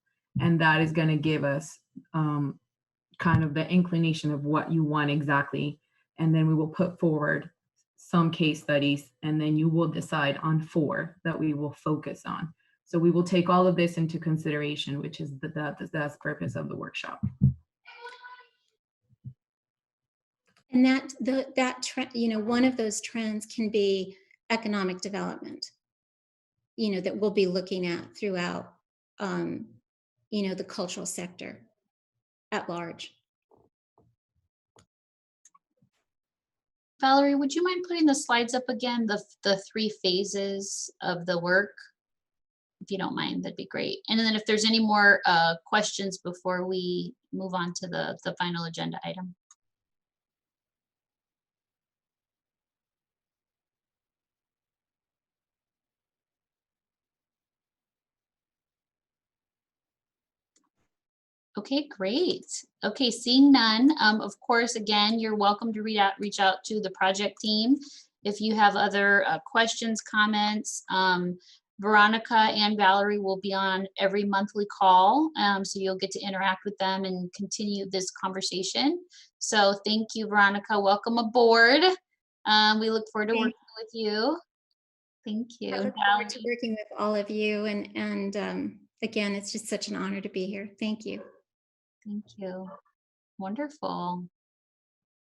Speaker 2: and that is going to give us kind of the inclination of what you want exactly, and then we will put forward some case studies, and then you will decide on 4 that we will focus on. So we will take all of this into consideration, which is the purpose of the workshop.
Speaker 21: And that trend, one of those trends can be economic development, that we'll be looking at throughout, the cultural sector at large.
Speaker 1: Valerie, would you mind putting the slides up again, the 3 phases of the work? If you don't mind, that'd be great. And then if there's any more questions before we move on to the final agenda item. Okay, great. Okay, seeing none, of course, again, you're welcome to reach out to the project team. If you have other questions, comments, Veronica and Valerie will be on every monthly call, so you'll get to interact with them and continue this conversation. So thank you, Veronica. Welcome aboard. We look forward to working with you. Thank you.
Speaker 21: I look forward to working with all of you, and again, it's just such an honor to be here. Thank you.
Speaker 1: Thank you. Wonderful.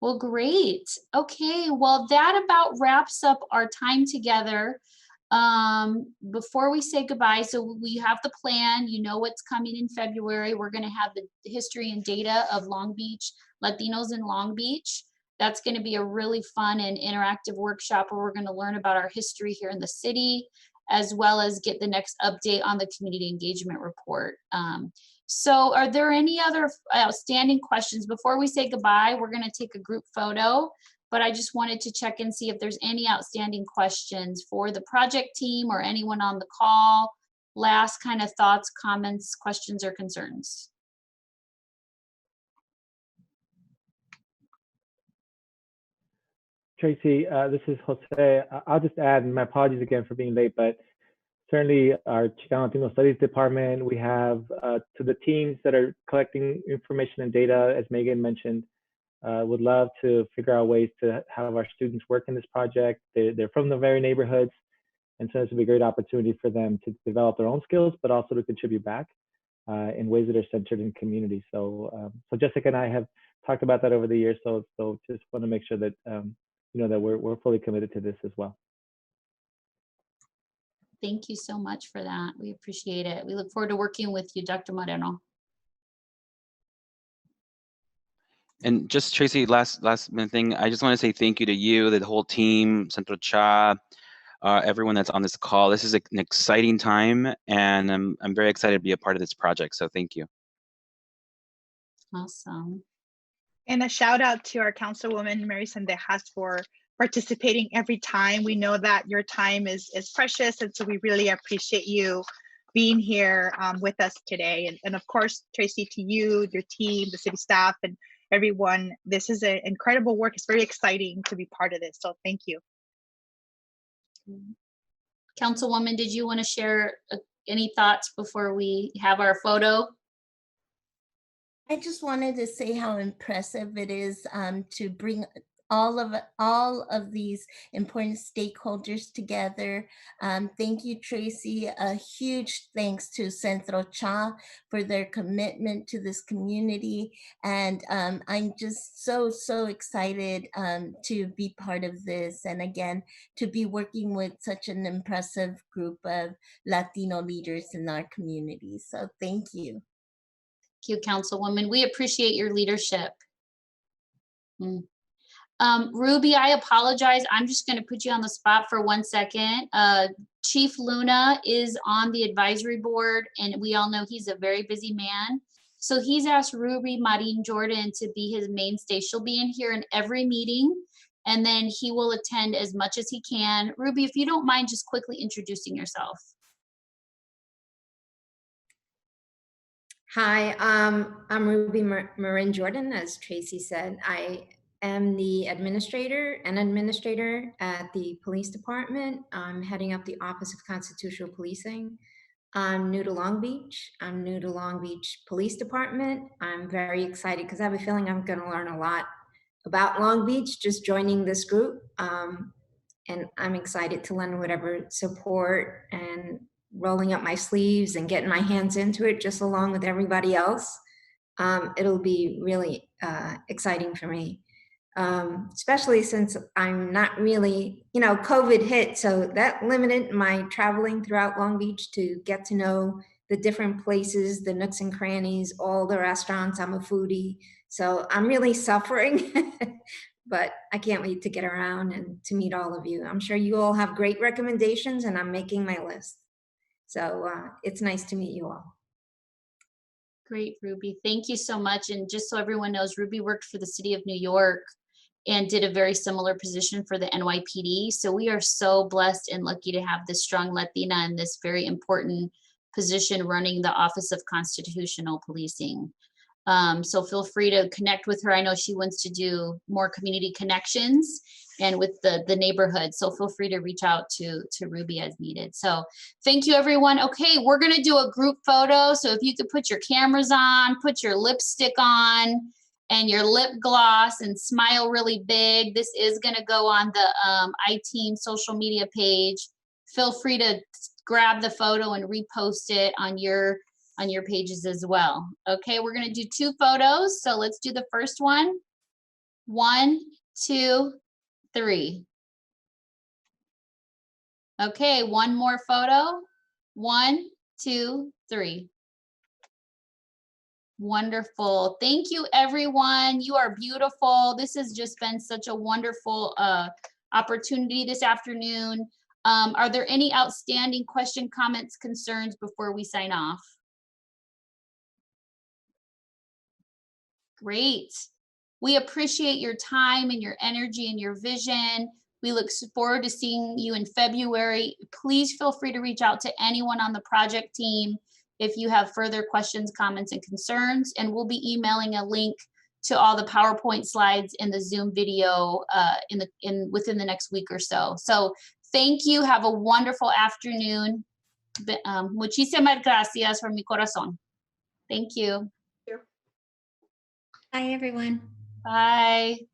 Speaker 1: Well, great. Okay, well, that about wraps up our time together. Before we say goodbye, so we have the plan, you know what's coming in February. We're going to have the history and data of Long Beach, Latinos in Long Beach. That's going to be a really fun and interactive workshop where we're going to learn about our history here in the city, as well as get the next update on the community engagement report. So are there any other outstanding questions? Before we say goodbye, we're going to take a group photo, but I just wanted to check and see if there's any outstanding questions for the project team or anyone on the call. Last kind of thoughts, comments, questions, or concerns.
Speaker 4: Tracy, this is Jose. I'll just add, and my apologies again for being late, but certainly our Chicano Latino Studies Department, we have to the teams that are collecting information and data, as Megan mentioned, would love to figure out ways to have our students work in this project. They're from the very neighborhoods, and so this would be a great opportunity for them to develop their own skills, but also to contribute back in ways that are centered in community. So Jessica and I have talked about that over the years, so just want to make sure that you know that we're fully committed to this as well.
Speaker 1: Thank you so much for that. We appreciate it. We look forward to working with you, Dr. Moreno.
Speaker 15: And just Tracy, last minute thing, I just want to say thank you to you, the whole team, Centro Cha, everyone that's on this call. This is an exciting time, and I'm very excited to be a part of this project. So thank you.
Speaker 1: Awesome.
Speaker 16: And a shout out to our Councilwoman Mary Sendejas for participating every time. We know that your time is precious, and so we really appreciate you being here with us today. And of course, Tracy, to you, your team, the city staff, and everyone, this is an incredible work. It's very exciting to be part of this, so thank you.
Speaker 1: Councilwoman, did you want to share any thoughts before we have our photo?
Speaker 11: I just wanted to say how impressive it is to bring all of these important stakeholders together. Thank you, Tracy. A huge thanks to Centro Cha for their commitment to this community. And I'm just so excited to be part of this. And again, to be working with such an impressive group of Latino leaders in our community. So thank you.
Speaker 1: Thank you, Councilwoman. We appreciate your leadership. Ruby, I apologize. I'm just going to put you on the spot for 1 second. Chief Luna is on the advisory board, and we all know he's a very busy man. So he's asked Ruby Marin Jordan to be his mainstay. She'll be in here in every meeting, and then he will attend as much as he can. Ruby, if you don't mind just quickly introducing yourself.
Speaker 22: Hi, I'm Ruby Marin Jordan, as Tracy said. I am the administrator at the police department. I'm heading up the Office of Constitutional Policing. I'm new to Long Beach. I'm new to Long Beach Police Department. I'm very excited because I have a feeling I'm going to learn a lot about Long Beach just joining this group. And I'm excited to lend whatever support and rolling up my sleeves and getting my hands into it just along with everybody else. It'll be really exciting for me, especially since I'm not really, COVID hit, so that limited my traveling throughout Long Beach to get to know the different places, the nooks and crannies, all the restaurants. I'm a foodie, so I'm really suffering but I can't wait to get around and to meet all of you. I'm sure you all have great recommendations, and I'm making my list. So it's nice to meet you all.
Speaker 1: Great, Ruby. Thank you so much. And just so everyone knows, Ruby worked for the city of New York and did a very similar position for the NYPD. So we are so blessed and lucky to have this strong Latina in this very important position running the Office of Constitutional Policing. So feel free to connect with her. I know she wants to do more community connections and with the neighborhood. So feel free to reach out to Ruby as needed. So thank you, everyone. Okay, we're gonna do a group photo. So if you could put your cameras on, put your lipstick on and your lip gloss and smile really big. This is gonna go on the iTeam social media page. Feel free to grab the photo and repost it on your pages as well. Okay, we're gonna do 2 photos. So let's do the first one. 1, 2, 3. Okay, one more photo. 1, 2, 3. Wonderful. Thank you, everyone. You are beautiful. This has just been such a wonderful opportunity this afternoon. Are there any outstanding question, comments, concerns before we sign off? Great. We appreciate your time and your energy and your vision. We look forward to seeing you in February. Please feel free to reach out to anyone on the project team if you have further questions, comments, and concerns. And we'll be emailing a link to all the PowerPoint slides in the Zoom video within the next week or so. So thank you. Have a wonderful afternoon. Muchísimas gracias from mi corazón. Thank you.
Speaker 21: Bye, everyone.
Speaker 1: Bye.